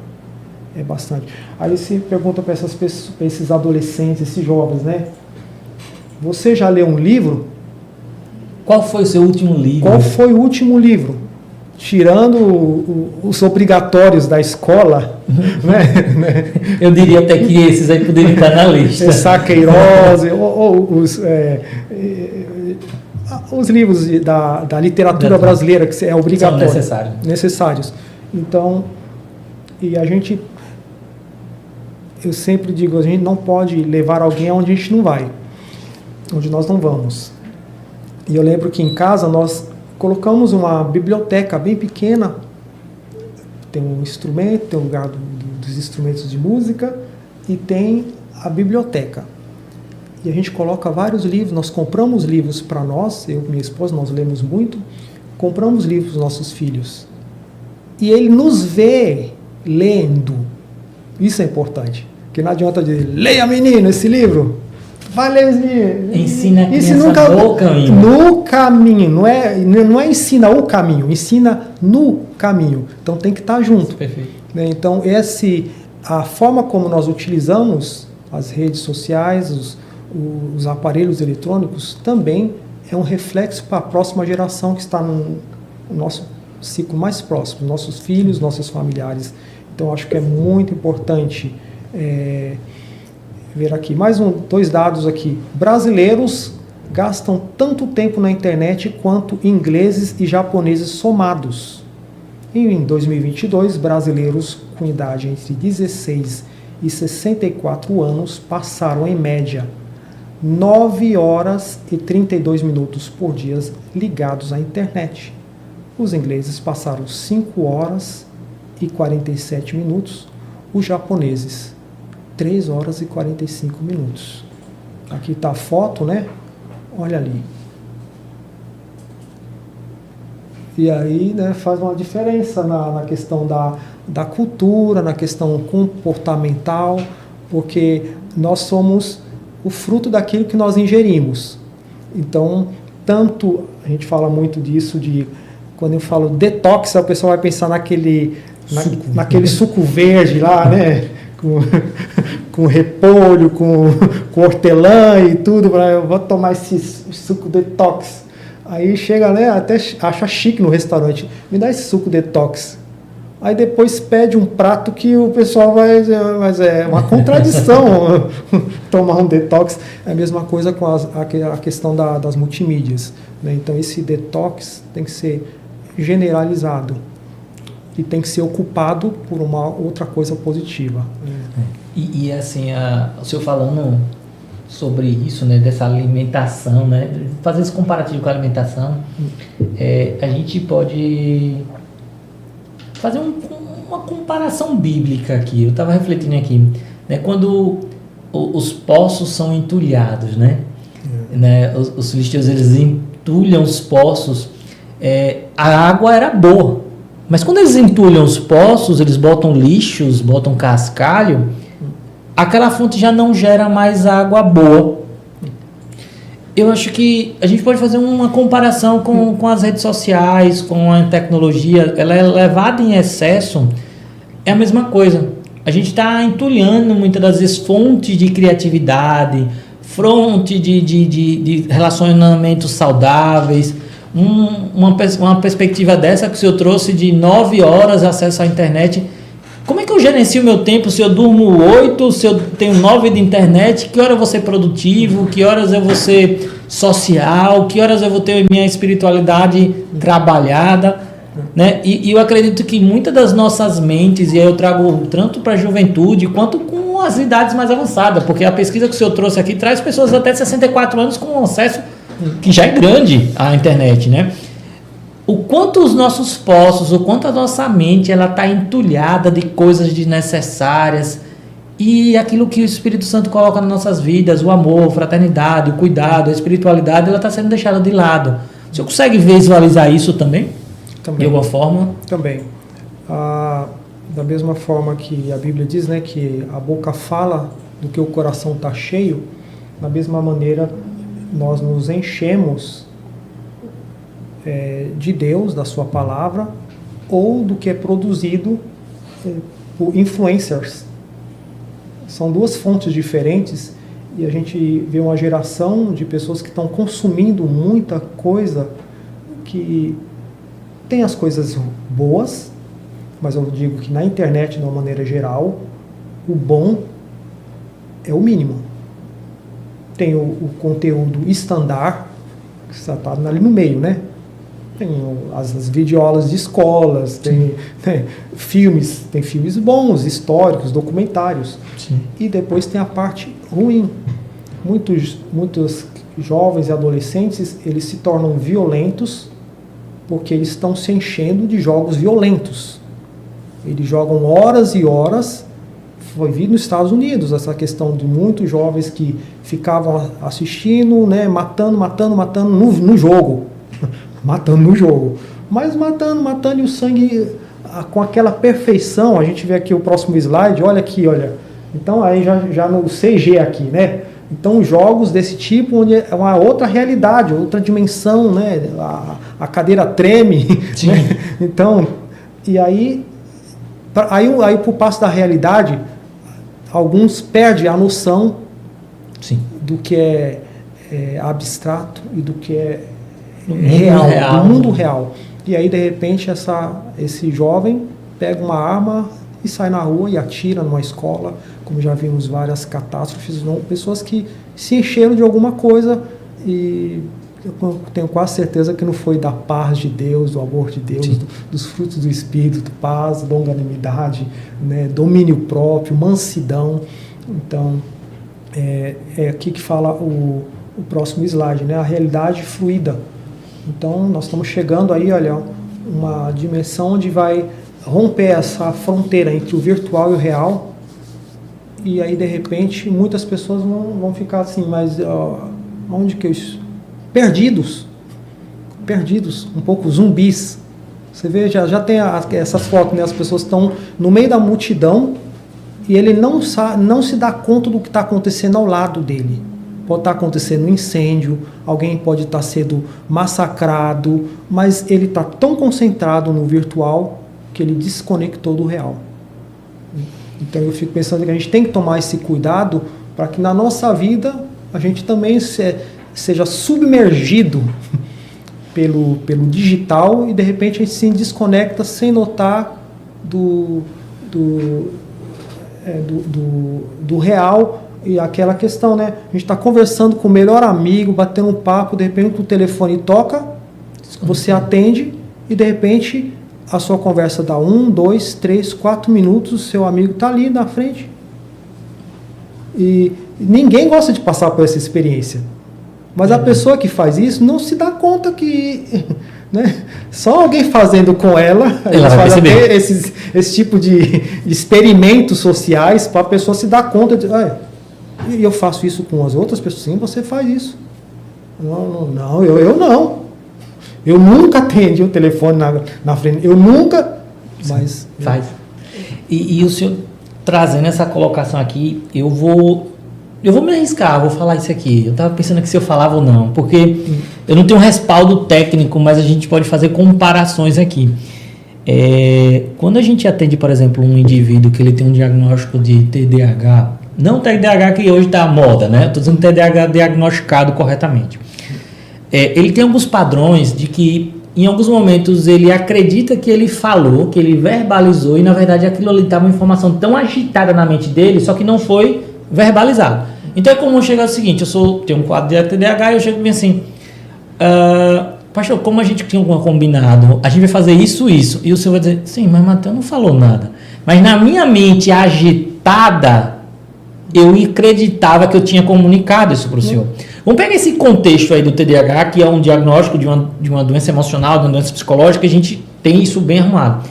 Speaker 1: É bastante. Aí você pergunta para esses adolescentes, esses jovens, né? Você já leu um livro?
Speaker 2: Qual foi o seu último livro?
Speaker 1: Qual foi o último livro? Tirando os obrigatórios da escola, né?
Speaker 2: Eu diria até que esses aí poderiam estar na lista.
Speaker 1: Sá Queiroz, ou os livros da literatura brasileira, que é obrigatório.
Speaker 2: São
Speaker 1: necessários. Então, eu sempre digo, a gente não pode levar alguém aonde a gente não vai, onde nós não vamos. E eu lembro que em casa nós colocamos uma biblioteca bem pequena, tem um instrumento, tem um lugar dos instrumentos de música e tem a biblioteca. E a gente coloca vários livros, nós compramos livros para nós, eu e minha esposa, nós lemos muito, compramos livros para os nossos filhos. E ele nos vê lendo. Isso é importante. Porque não adianta dizer, leia menino esse livro. Vai ler esse livro.
Speaker 2: Ensina a criança no caminho.
Speaker 1: No caminho. Não é ensina o caminho, ensina no caminho. Então tem que estar junto.
Speaker 2: Perfeito.
Speaker 1: Então a forma como nós utilizamos as redes sociais, os aparelhos eletrônicos, também é um reflexo para a próxima geração que está no nosso ciclo mais próximo, nossos filhos, nossos familiares. Então, acho que é muito importante ver aqui. Mais 2 dados aqui. Brasileiros gastam tanto tempo na internet quanto ingleses e japoneses somados. Em 2022, brasileiros com idade entre 16 e 64 anos passaram, em média, 9 horas e 32 minutos por dia ligados à internet. Os ingleses passaram 5 horas e 47 minutos, os japoneses 3 horas e 45 minutos. Aqui está a foto, né? Olha ali. E aí, né, faz uma diferença na questão da cultura, na questão comportamental, porque nós somos o fruto daquilo que nós ingerimos. Então, tanto, a gente fala muito disso, quando eu falo detox, o pessoal vai pensar naquele suco verde lá, né? Com repolho, com hortelã e tudo, eu vou tomar esse suco detox. Aí chega, né, até acha chique no restaurante, me dá esse suco detox. Aí depois pede um prato que o pessoal mas é uma contradição tomar um detox. É a mesma coisa com a questão das multimídias, né? Então esse detox tem que ser generalizado e tem que ser ocupado por uma outra coisa positiva.
Speaker 2: E assim, o senhor falando sobre isso, né, dessa alimentação, né, fazer esse comparativo com a alimentação, a gente pode fazer uma comparação bíblica aqui. Eu estava refletindo aqui, né, quando os poços são entulhados, né, os filisteus, eles entulham os poços, a água era boa, mas quando eles entulham os poços, eles botam lixos, botam cascalho, aquela fonte já não gera mais água boa. Eu acho que a gente pode fazer uma comparação com as redes sociais, com a tecnologia. Ela é levada em excesso, é a mesma coisa. A gente está entulhando muitas das vezes fontes de criatividade, fonte de relacionamentos saudáveis. Uma perspectiva dessa que o senhor trouxe de 9 horas acesso à internet. Como é que eu gerencio o meu tempo se eu durmo 8, se eu tenho 9 de internet? Que horas eu vou ser produtivo? Que horas eu vou ser social? Que horas eu vou ter minha espiritualidade trabalhada? Né? E eu acredito que muitas das nossas mentes, e aí eu trago tanto para a juventude quanto com as idades mais avançadas, porque a pesquisa que o senhor trouxe aqui traz pessoas até 64 anos com acesso que já é grande à internet, né? O quanto os nossos poços, o quanto a nossa mente ela está entulhada de coisas desnecessárias e aquilo que o Espírito Santo coloca nas nossas vidas, o amor, a fraternidade, o cuidado, a espiritualidade, ela está sendo deixada de lado. Você consegue visualizar isso também? De alguma forma?
Speaker 1: Também. Da mesma forma que a Bíblia diz, né, que a boca fala do que o coração está cheio, da mesma maneira nós nos enchemos de Deus, da sua palavra, ou do que é produzido por influencers. São duas fontes diferentes e a gente vê uma geração de pessoas que estão consumindo muita coisa que tem as coisas boas, mas eu digo que na internet, de uma maneira geral, o bom é o mínimo. Tem o conteúdo estandar, que está ali no meio, né? Tem as videoaulas de escolas, tem filmes bons, históricos, documentários.
Speaker 2: Sim.
Speaker 1: E depois tem a parte ruim. Muitos jovens e adolescentes, eles se tornam violentos porque eles estão se enchendo de jogos violentos. Eles jogam horas e horas. Foi visto nos Estados Unidos essa questão de muitos jovens que ficavam assistindo, né, matando no jogo. Matando no jogo. Mas matando e o sangue com aquela perfeição. A gente vê aqui o próximo slide, olha aqui, olha. Então aí já no CG aqui, né? Então jogos desse tipo, onde é uma outra realidade, outra dimensão, né? A cadeira treme, né? Então, e aí pro passo da realidade, alguns perdem a noção do que é abstrato e do que é real, do mundo real. E aí, de repente, esse jovem pega uma arma e sai na rua e atira numa escola, como já vimos várias catástrofes, pessoas que se encheram de alguma coisa e eu tenho quase certeza que não foi da paz de Deus, do amor de Deus, dos frutos do Espírito, paz, longanimidade, né, domínio próprio, mansidão. Então, é aqui que fala o próximo slide, né, a realidade fluida. Então, nós estamos chegando aí, olha, uma dimensão onde vai romper essa fronteira entre o virtual e o real. E aí, de repente, muitas pessoas vão ficar assim, mas onde que eu estou? Perdidos, um pouco zumbis. Você vê, já tem essas fotos, né? As pessoas estão no meio da multidão e ele não se dá conta do que está acontecendo ao lado dele. Pode estar acontecendo um incêndio, alguém pode estar sendo massacrado, mas ele está tão concentrado no virtual que ele desconectou do real. Então eu fico pensando que a gente tem que tomar esse cuidado para que na nossa vida a gente também seja submergido pelo digital e de repente a gente se desconecta sem notar do real. E aquela questão, né? A gente está conversando com o melhor amigo, batendo um papo, de repente o telefone toca, você atende e de repente a sua conversa dá 1, 2, 3, 4 minutos, o seu amigo está ali na frente. E ninguém gosta de passar por essa experiência. Mas a pessoa que faz isso não se dá conta que... Né, só alguém fazendo com ela faz até esse tipo de experimentos sociais para a pessoa se dar conta de... E eu faço isso com as outras pessoas. Sim, você faz isso. Não, eu não. Eu nunca atendi o telefone na frente. Eu nunca... Mas...
Speaker 2: Faz. E o senhor trazendo essa colocação aqui, eu vou me arriscar, vou falar isso aqui. Eu estava pensando aqui se eu falava ou não, porque eu não tenho um respaldo técnico, mas a gente pode fazer comparações aqui. Quando a gente atende, por exemplo, um indivíduo que ele tem um diagnóstico de TDAH, não TDAH que hoje está à moda, né? Estou dizendo TDAH diagnosticado corretamente. Ele tem alguns padrões de que, em alguns momentos, ele acredita que ele falou, que ele verbalizou, e na verdade aquilo ali estava uma informação tão agitada na mente dele, só que não foi verbalizado. Então é comum chegar ao seguinte: tenho um quadro de TDAH e eu chego bem assim, pastor, como a gente tinha um combinado, a gente vai fazer isso, e o senhor vai dizer, sim, mas Mateus não falou nada. Mas na minha mente agitada, eu acreditava que eu tinha comunicado isso para o senhor. Vamos pegar esse contexto aí do TDAH, que é um diagnóstico de uma doença emocional, de uma doença psicológica, a gente tem isso bem arrumado.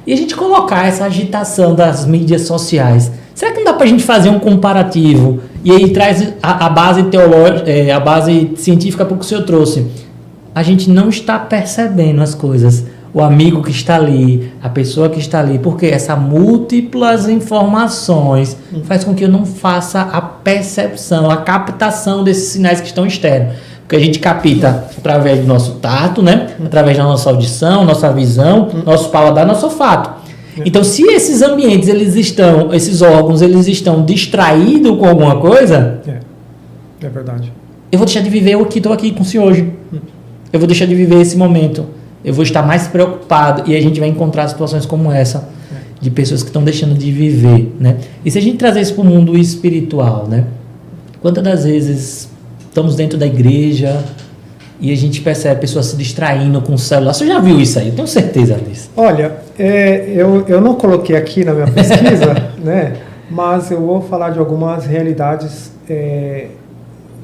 Speaker 2: E a gente colocar essa agitação das mídias sociais. Será que não dá para a gente fazer um comparativo? E aí traz a base teológica, a base científica para o que o senhor trouxe. A gente não está percebendo as coisas. O amigo que está ali, a pessoa que está ali, porque essas múltiplas informações faz com que eu não faça a percepção, a captação desses sinais que estão externos. Porque a gente capta através do nosso tato, né? Através da nossa audição, nossa visão, nosso paladar, nosso olfato. Então, se esses ambientes, esses órgãos, eles estão distraídos com alguma coisa...
Speaker 1: É verdade.
Speaker 2: Eu vou deixar de viver o que estou aqui com o senhor hoje. Eu vou deixar de viver esse momento. Eu vou estar mais preocupado. E a gente vai encontrar situações como essa, de pessoas que estão deixando de viver, né? E se a gente trazer isso para o mundo espiritual, né? Quantas das vezes estamos dentro da igreja e a gente percebe pessoas se distraindo com o celular? Você já viu isso aí? Eu tenho certeza disso.
Speaker 1: Olha, eu não coloquei aqui na minha pesquisa, né? Mas eu vou falar de algumas realidades.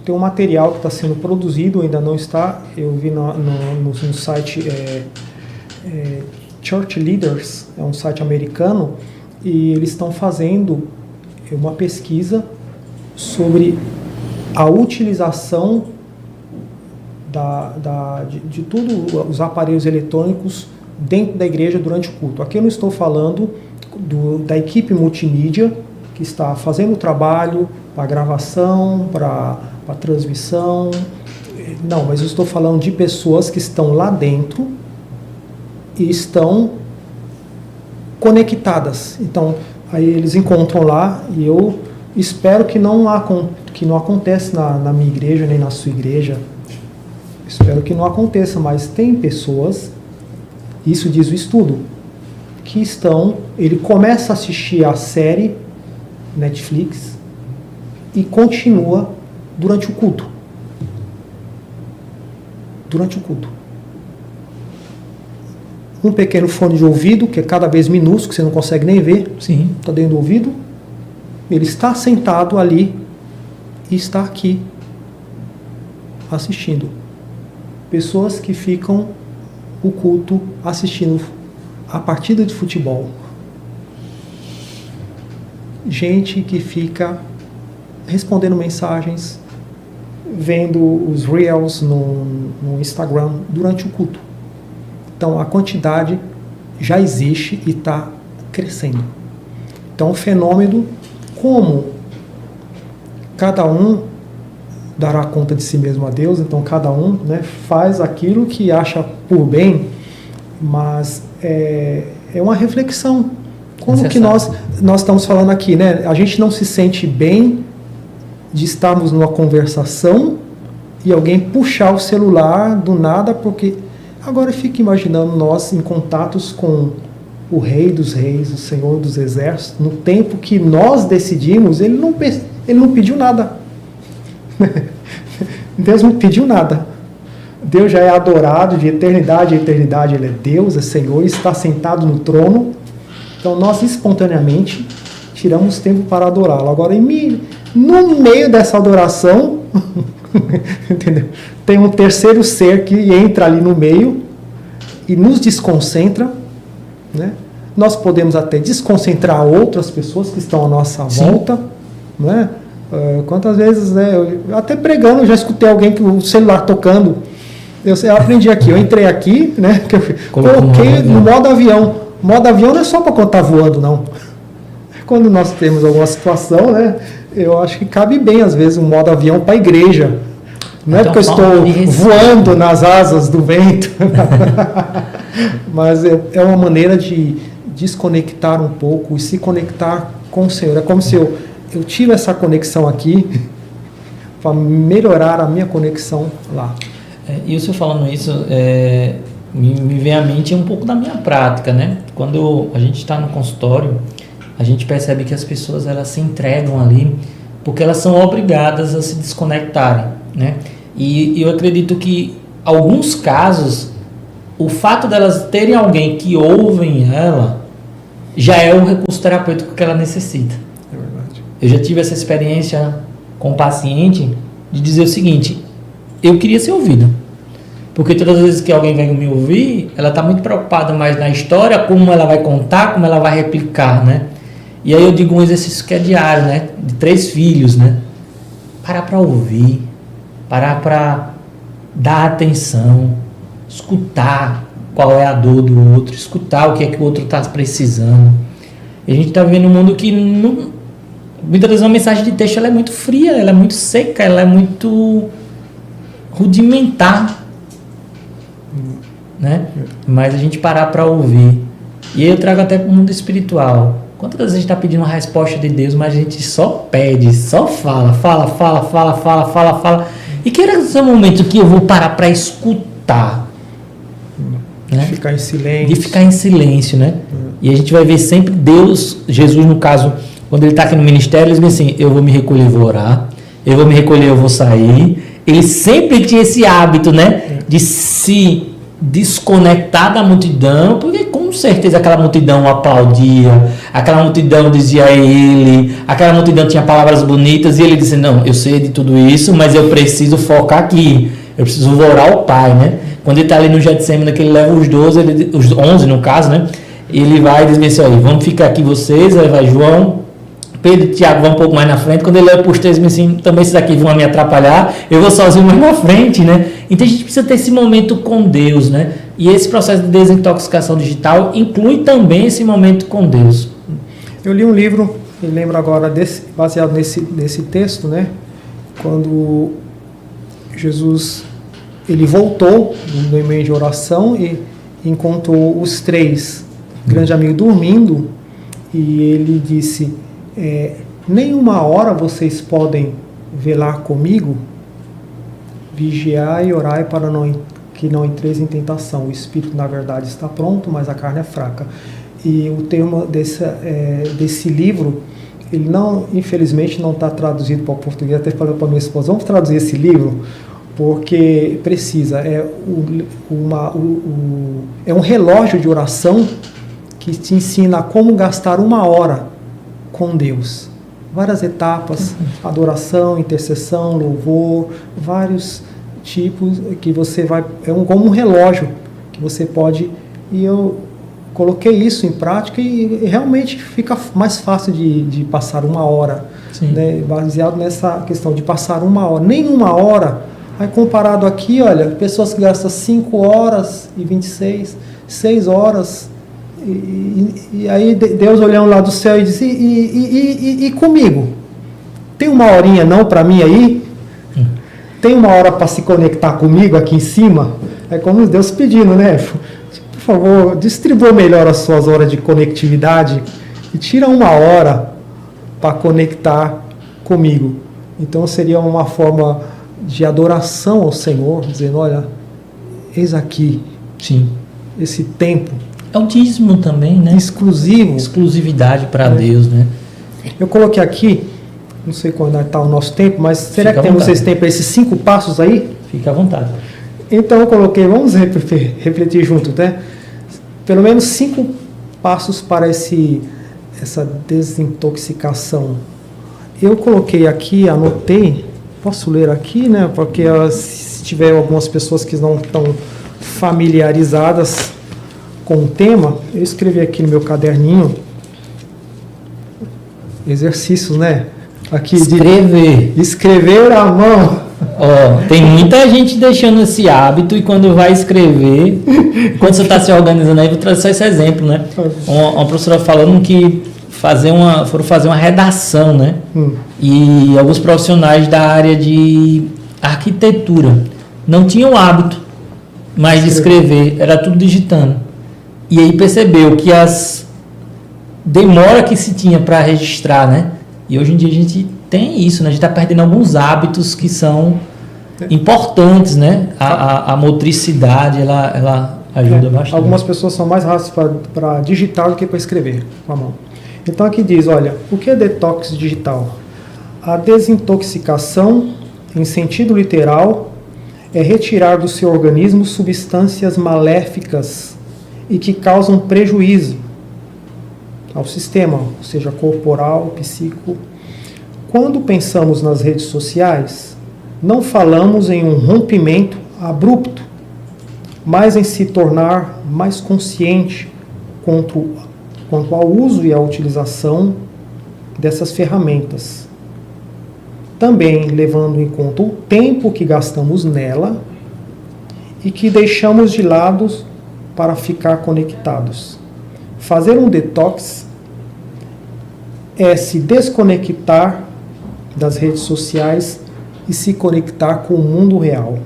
Speaker 1: Tem um material que está sendo produzido, ainda não está. Eu vi no site Church Leaders, é um site americano, e eles estão fazendo uma pesquisa sobre a utilização de todos os aparelhos eletrônicos dentro da igreja durante o culto. Aqui eu não estou falando da equipe multimídia que está fazendo o trabalho para gravação, para transmissão. Não, mas eu estou falando de pessoas que estão lá dentro e estão conectadas. Então, aí eles encontram lá, e eu espero que não aconteça na minha igreja, nem na sua igreja. Espero que não aconteça, mas tem pessoas, isso diz o estudo, que ele começa a assistir a série Netflix e continua durante o culto. durante o culto. Um pequeno fone de ouvido, que é cada vez minúsculo, que você não consegue nem ver, está dentro do ouvido. Ele está sentado ali e está aqui assistindo. Pessoas que ficam o culto assistindo a partida de futebol. Gente que fica respondendo mensagens, vendo os Reels no Instagram durante o culto. Então a quantidade já existe e está crescendo. Então o fenômeno, como cada um dará conta de si mesmo a Deus, então cada um, né, faz aquilo que acha por bem, mas é uma reflexão. Como que nós estamos falando aqui, né? A gente não se sente bem de estarmos numa conversação e alguém puxar o celular do nada, porque agora eu fico imaginando nós em contatos com o Rei dos Reis, o Senhor dos Exércitos, no tempo que nós decidimos, ele não pediu nada. Deus não pediu nada. Deus já é adorado de eternidade a eternidade, Ele é Deus, é Senhor, está sentado no trono. Então nós espontaneamente tiramos tempo para adorá-lo. Agora, no meio dessa adoração, entendeu? Tem um terceiro ser que entra ali no meio e nos desconcentra, né? Nós podemos até desconcentrar outras pessoas que estão à nossa volta, né? Quantas vezes, né, eu, até pregando, eu já escutei alguém que o celular tocando. Eu aprendi aqui, eu entrei aqui, né, que eu coloquei no modo avião. Modo avião não é só para quando está voando, não. Quando nós temos alguma situação, né, eu acho que cabe bem, às vezes, um modo avião para a igreja. Não é porque eu estou voando nas asas do vento. Mas é uma maneira de desconectar um pouco e se conectar com o Senhor. É como se eu tive essa conexão aqui para melhorar a minha conexão lá.
Speaker 2: E o senhor falando isso, me vem à mente um pouco da minha prática, né? Quando a gente está no consultório, a gente percebe que as pessoas elas se entregam ali porque elas são obrigadas a se desconectarem, né? E eu acredito que alguns casos, o fato delas terem alguém que ouvem ela já é o recurso terapêutico que ela necessita.
Speaker 1: É verdade.
Speaker 2: Eu já tive essa experiência com o paciente de dizer o seguinte: eu queria ser ouvido. Porque todas as vezes que alguém vem me ouvir, ela está muito preocupada mais na história, como ela vai contar, como ela vai replicar, né? E aí eu digo um exercício que é diário, né? De 3 filhos, né? Parar para ouvir, parar para dar atenção, escutar qual é a dor do outro, escutar o que é que o outro está precisando. E a gente está vivendo um mundo que muitas vezes uma mensagem de texto ela é muito fria, ela é muito seca, ela é muito rudimentar, né? Mas a gente parar para ouvir. E aí eu trago até para o mundo espiritual. Quantas vezes a gente está pedindo uma resposta de Deus, mas a gente só pede, só fala. E que era esse momento que eu vou parar para escutar?
Speaker 1: De ficar em silêncio.
Speaker 2: De ficar em silêncio, né? E a gente vai ver sempre Deus, Jesus no caso, quando ele está aqui no ministério, ele diz assim: eu vou me recolher, vou orar, eu vou me recolher, eu vou sair. Ele sempre tinha esse hábito, né? De se desconectar da multidão, porque com certeza aquela multidão o aplaudia, aquela multidão dizia a ele, aquela multidão tinha palavras bonitas, e ele disse: não, eu sei de tudo isso, mas eu preciso focar aqui, eu preciso orar ao Pai, né? Quando ele está ali no Getsemane, que ele leva os 12, os 11 no caso, né? Ele vai e diz assim: vamos ficar aqui vocês, aí vai João, Pedro e Tiago vão um pouco mais na frente. Quando ele leva para os 3, assim, também esses aqui vão me atrapalhar, eu vou sozinho mais na frente, né? Então a gente precisa ter esse momento com Deus, né? E esse processo de desintoxicação digital inclui também esse momento com Deus.
Speaker 1: Eu li um livro, eu lembro agora, baseado nesse texto, né? Quando Jesus ele voltou no meio de oração e encontrou os 3 grandes amigos dormindo, e ele disse: nenhuma hora vocês podem velar comigo, vigiai e orai para que não entreis em tentação. O espírito na verdade está pronto, mas a carne é fraca. E o termo desse livro, ele não, infelizmente não está traduzido para o português. Até falei para minha esposa: vamos traduzir esse livro. porque precisa. É um relógio de oração que te ensina como gastar 1 hora com Deus. Várias etapas, adoração, intercessão, louvor, vários tipos que você vai... como um relógio que você pode... E eu coloquei isso em prática e realmente fica mais fácil de passar 1 hora, né? Baseado nessa questão de passar 1 hora. Nem 1 hora, aí comparado aqui, olha, pessoas que gastam 5 horas e 26, 6 horas... E aí Deus olhando lá do céu e diz, e comigo? Tem 1 horinha não para mim aí? Tem 1 hora para se conectar comigo aqui em cima? É como Deus pedindo, né? Por favor, distribua melhor as suas horas de conectividade e tira 1 hora para conectar comigo. Então seria uma forma de adoração ao Senhor, dizendo, olha, eis aqui, esse tempo.
Speaker 2: É o dízimo também, né?
Speaker 1: Exclusivo.
Speaker 2: Exclusividade para Deus, né?
Speaker 1: Eu coloquei aqui, não sei quando está o nosso tempo, mas será que vocês têm para esses 5 passos aí?
Speaker 2: Fica à vontade.
Speaker 1: Então eu coloquei, vamos refletir junto, né? Pelo menos 5 passos para essa desintoxicação. Eu coloquei aqui, anotei, posso ler aqui, né? Porque se tiver algumas pessoas que não estão familiarizadas com o tema, eu escrevi aqui no meu exercícios, né? Aqui escrever à mão.
Speaker 2: Tem muita gente deixando esse hábito e quando vai escrever, quando você está se organizando aí, vou trazer só esse exemplo, né? Uma professora falando que foram fazer uma redação, né? E alguns profissionais da área de arquitetura não tinham o hábito mais de escrever, era tudo digitando. E aí percebeu que as demora que se tinha para registrar, né? E hoje em dia a gente tem isso, né? A gente está perdendo alguns hábitos que são importantes, né? A motricidade, ela ajuda bastante.
Speaker 1: Algumas pessoas são mais rápidas para digitar do que para escrever com a mão. Então aqui diz, olha, o que é detox digital? A desintoxicação, em sentido literal, é retirar do seu organismo substâncias maléficas e que causam prejuízo ao sistema, seja corporal, psíquico. Quando pensamos nas redes sociais, não falamos em um rompimento abrupto, mas em se tornar mais consciente quanto ao uso e à utilização dessas ferramentas. Também levando em conta o tempo que gastamos nela e que deixamos de lado para ficar conectados. Fazer um detox é se desconectar das redes sociais e se conectar com o mundo real.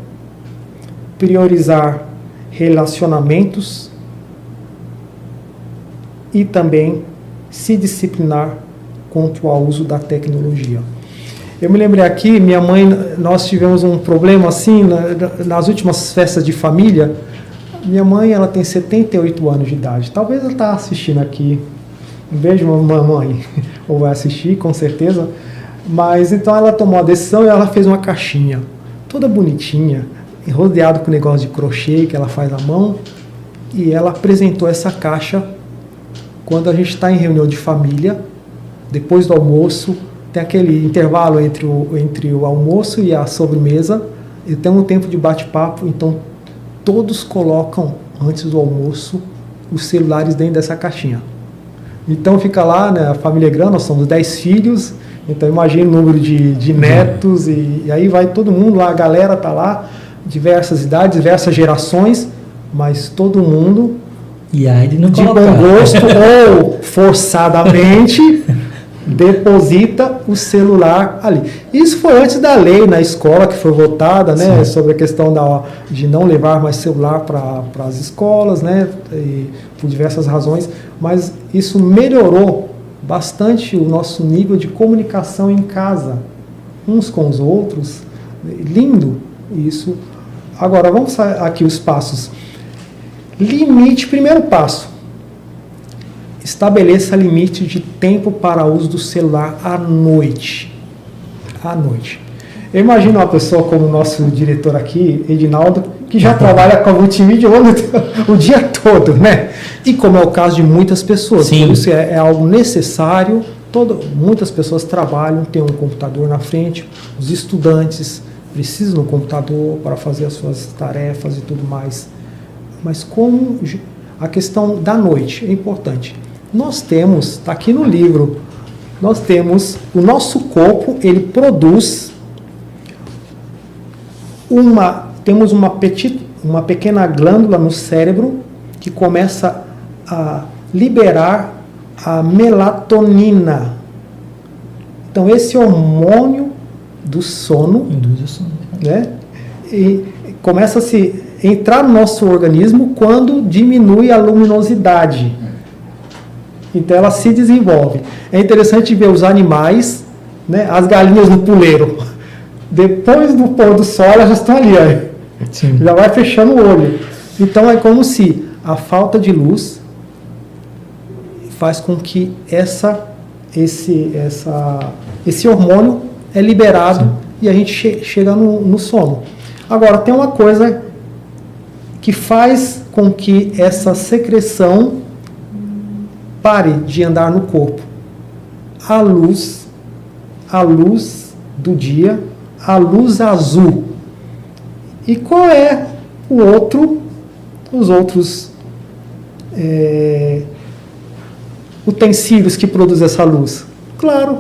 Speaker 1: Priorizar relacionamentos e também se disciplinar quanto ao uso da tecnologia. Eu me lembrei aqui, minha mãe, nós tivemos um problema assim, nas últimas festas de família. Minha mãe, ela tem 78 anos de idade. Talvez ela está assistindo aqui. Um beijo, mamãe. Ou vai assistir, com certeza. Mas então ela tomou a decisão e ela fez uma caixinha. Toda bonitinha. Rodeado com negócio de crochê que ela faz à mão. E ela apresentou essa caixa quando a gente está em reunião de família. Depois do almoço. Tem aquele intervalo entre o almoço e a sobremesa. E tem um tempo de bate-papo. Então todos colocam, antes do almoço, os celulares dentro dessa caixinha. Então fica lá, né, a família é grande, nós somos 10 filhos, então imagina o número de netos, e aí vai todo mundo lá, a galera está lá, diversas idades, diversas gerações, mas todo mundo
Speaker 2: e aí de não
Speaker 1: de bom gosto ou forçadamente deposita o celular ali. Isso foi antes da lei na escola que foi votada, né, sobre a questão de não levar mais celular para as escolas, né, e por diversas razões, mas isso melhorou bastante o nosso nível de comunicação em casa, uns com os outros. Lindo isso. Agora vamos aqui os passos. Limite, primeiro passo. Estabeleça limite de tempo para uso do celular à noite. À noite. Eu imagino uma pessoa como o nosso diretor aqui, Edinaldo, que já trabalha com a multimídia o dia todo, né? E como é o caso de muitas pessoas.
Speaker 2: Sim.
Speaker 1: Por isso é algo necessário. Muitas pessoas trabalham, têm um computador na frente, os estudantes precisam do computador para fazer as suas tarefas e tudo mais. Mas como a questão da noite é importante. Nós temos, está aqui no livro, nós temos, o nosso corpo, ele produz temos uma pequena glândula no cérebro que começa a liberar a melatonina. Então, esse hormônio do sono,
Speaker 2: induz o sono,
Speaker 1: né? E começa a se entrar no nosso organismo quando diminui a luminosidade. Então, ela se desenvolve. É interessante ver os animais, né? As galinhas no puleiro. Depois do pôr do sol, elas já estão ali, ó.
Speaker 2: Sim.
Speaker 1: Já vai fechando o olho. Então, é como se a falta de luz faz com que esse hormônio é liberado. Sim. E a gente chega no sono. Agora, tem uma coisa que faz com que essa secreção pare de andar no corpo. A luz do dia, a luz azul. E qual é os outros utensílios que produzem essa luz? Claro,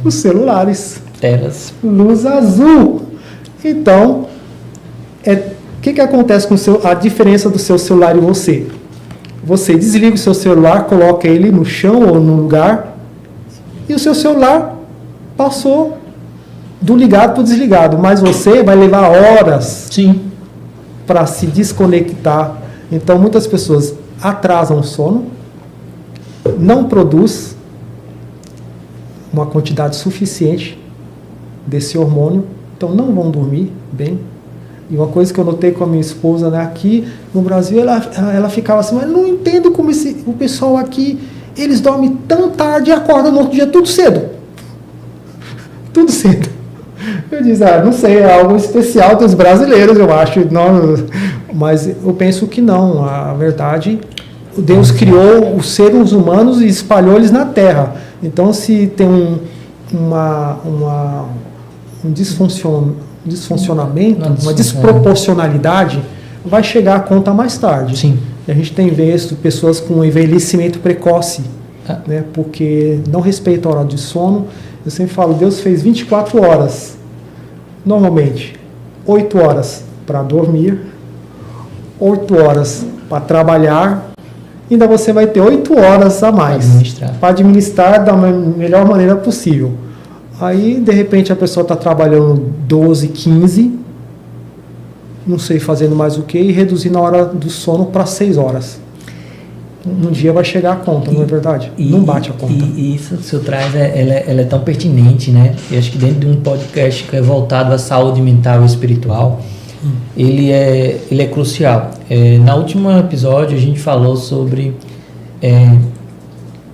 Speaker 1: os celulares.
Speaker 2: Telas.
Speaker 1: Luz azul. Então, o que acontece com a diferença do seu celular e você? Você desliga o seu celular, coloca ele no chão ou no lugar, e o seu celular passou do ligado para o desligado, mas você vai levar horas para se desconectar. Então, muitas pessoas atrasam o sono, não produz uma quantidade suficiente desse hormônio, então não vão dormir bem. E uma coisa que eu notei com a minha esposa, né, aqui no Brasil, ela ficava assim, mas não entendo como o pessoal aqui, eles dormem tão tarde e acordam no outro dia tudo cedo. Tudo cedo. Eu disse, não sei, é algo especial dos brasileiros, eu acho. Não, mas eu penso que não. A verdade, Deus criou os seres humanos e espalhou eles na Terra. Então, se tem um desfuncionamento, uma desproporcionalidade, vai chegar a conta mais tarde.
Speaker 2: Sim.
Speaker 1: E a gente tem visto pessoas com envelhecimento precoce, né, porque não respeitam a hora de sono. Eu sempre falo, Deus fez 24 horas, normalmente, 8 horas para dormir, 8 horas para trabalhar, ainda você vai ter 8 horas a mais para administrar da melhor maneira possível. Aí, de repente, a pessoa está trabalhando 12, 15, não sei fazendo mais o que, e reduzindo a hora do sono para 6 horas. Um dia vai chegar a conta, não é verdade? Não bate a conta.
Speaker 2: E isso que o senhor traz, ela é tão pertinente, né? Eu acho que dentro de um podcast que é voltado à saúde mental e espiritual, ele é crucial. No último episódio, a gente falou sobre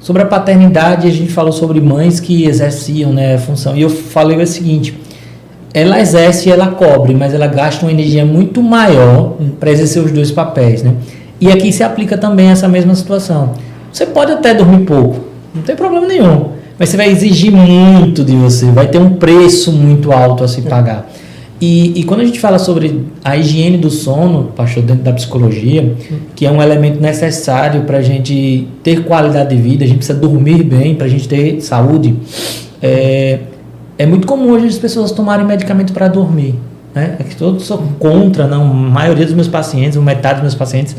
Speaker 2: a paternidade, a gente falou sobre mães que exerciam, né, a função. E eu falei o seguinte, ela exerce e ela cobre, mas ela gasta uma energia muito maior para exercer os dois papéis, né? E aqui se aplica também essa mesma situação. Você pode até dormir pouco, não tem problema nenhum, mas você vai exigir muito de você, vai ter um preço muito alto a se pagar. E quando a gente fala sobre a higiene do sono, pastor, dentro da psicologia, que é um elemento necessário para a gente ter qualidade de vida, a gente precisa dormir bem para a gente ter saúde, é muito comum hoje as pessoas tomarem medicamento para dormir, né? É que todos são contra, não, a maioria dos meus pacientes, metade dos meus pacientes,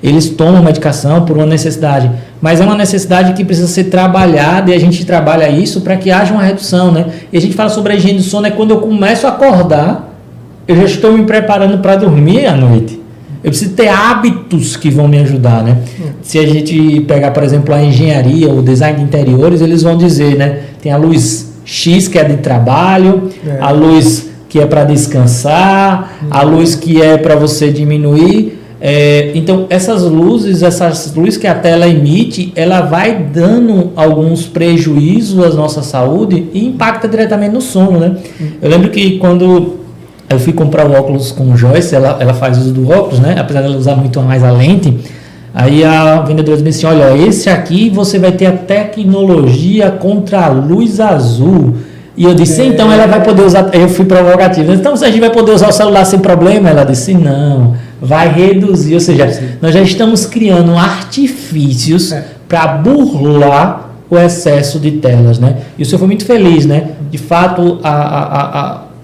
Speaker 2: eles tomam medicação por uma necessidade, mas é uma necessidade que precisa ser trabalhada e a gente trabalha isso para que haja uma redução, né? E a gente fala sobre a higiene do sono, é quando eu começo a acordar, eu já estou me preparando para dormir à noite. Eu preciso ter hábitos que vão me ajudar, né? Se a gente pegar, por exemplo, a engenharia, o design de interiores, eles vão dizer, né? Tem a luz X que é de trabalho, a luz que é para descansar, a luz que é para você diminuir Então, essas luzes que a tela emite, ela vai dando alguns prejuízos à nossa saúde e impacta diretamente no sono, né? Eu lembro que quando eu fui comprar o óculos com o Joyce, ela faz uso do óculos, né? Apesar de ela usar muito mais a lente, aí a vendedora disse assim, olha, esse aqui você vai ter a tecnologia contra a luz azul. E eu disse, então ela vai poder usar, eu fui provocativo, então a gente vai poder usar o celular sem problema? Ela disse, não, vai reduzir, ou seja, nós já estamos criando artifícios para burlar o excesso de telas, né? E o senhor foi muito feliz, né? De fato,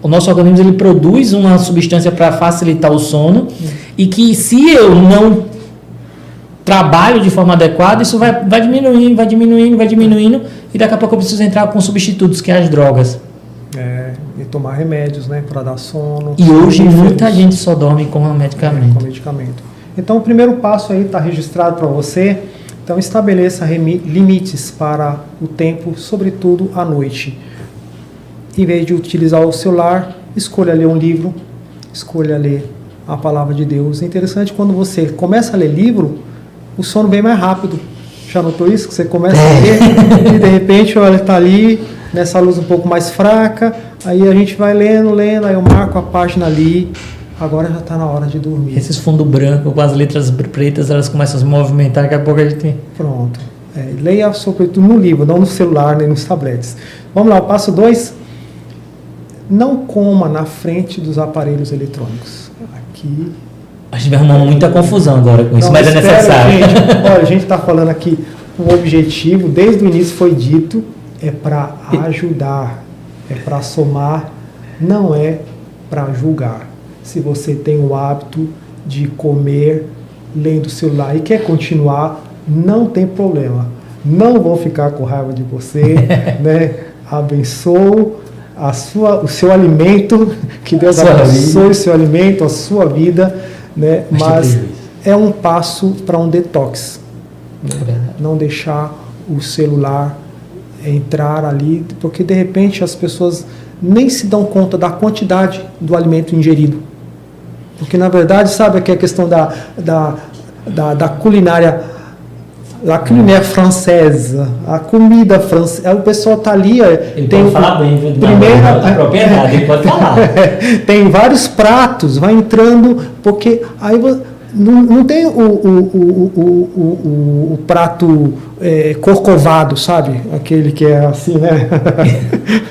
Speaker 2: o nosso organismo ele produz uma substância para facilitar o sono e que se eu não trabalho de forma adequada, isso vai diminuindo e daqui a pouco eu preciso entrar com substitutos, que é as drogas.
Speaker 1: E tomar remédios, né, para dar sono.
Speaker 2: E hoje muita gente só dorme com medicamento.
Speaker 1: Com medicamento. Então o primeiro passo aí está registrado para você. Então estabeleça limites para o tempo, sobretudo à noite. Em vez de utilizar o celular, escolha ler um livro, escolha ler a palavra de Deus. É interessante quando você começa a ler livro, o sono vem mais rápido. Já notou isso? Que você começa a ler e de repente olha, está ali nessa luz um pouco mais fraca, aí a gente vai lendo, aí eu marco a página ali, agora já está na hora de dormir.
Speaker 2: Esses fundos brancos com as letras pretas, elas começam a se movimentar, daqui a pouco a gente tem...
Speaker 1: Pronto. Leia sobretudo no livro, não no celular nem nos tabletes. Vamos lá, o passo 2. Não coma na frente dos aparelhos eletrônicos. Aqui...
Speaker 2: A gente vai arrumar muita confusão agora com isso, mas é necessário.
Speaker 1: Gente, olha, a gente está falando aqui, o objetivo, desde o início foi dito, é para ajudar, é para somar, não é para julgar. Se você tem o hábito de comer lendo o celular e quer continuar, não tem problema. Não vou ficar com raiva de você, né? Abençoo o seu alimento, que Deus abençoe o seu alimento, a sua vida, né? Mas é um passo para um detox. Né? Não deixar o celular entrar ali, porque de repente as pessoas nem se dão conta da quantidade do alimento ingerido. Porque na verdade, sabe aqui a questão da culinária, a culinária francesa, a comida francesa, o pessoal está ali...
Speaker 2: Ele tem pode falar bem, primeira propriedade, ele pode falar.
Speaker 1: Tem vários pratos, vai entrando, porque aí não tem o prato corcovado, sabe? Aquele que é assim, né?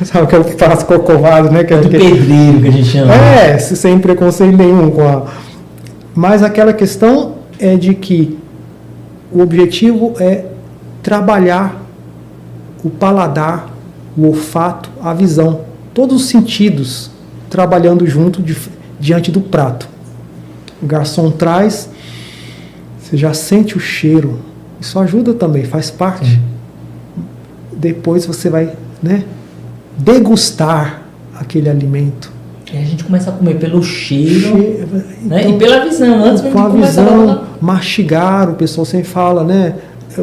Speaker 1: Sabe aquele prato corcovado, né? Que
Speaker 2: do pedreiro que a gente chama.
Speaker 1: Sem preconceito nenhum. Mas aquela questão é de que o objetivo é trabalhar o paladar, o olfato, a visão. Todos os sentidos trabalhando junto diante do prato. O garçom traz, você já sente o cheiro. Isso ajuda também, faz parte. Depois você vai, né, degustar aquele alimento.
Speaker 2: E a gente começa a comer pelo cheiro, né? Então, e pela visão. Antes
Speaker 1: com a visão, mastigar, o pessoal sempre fala, né?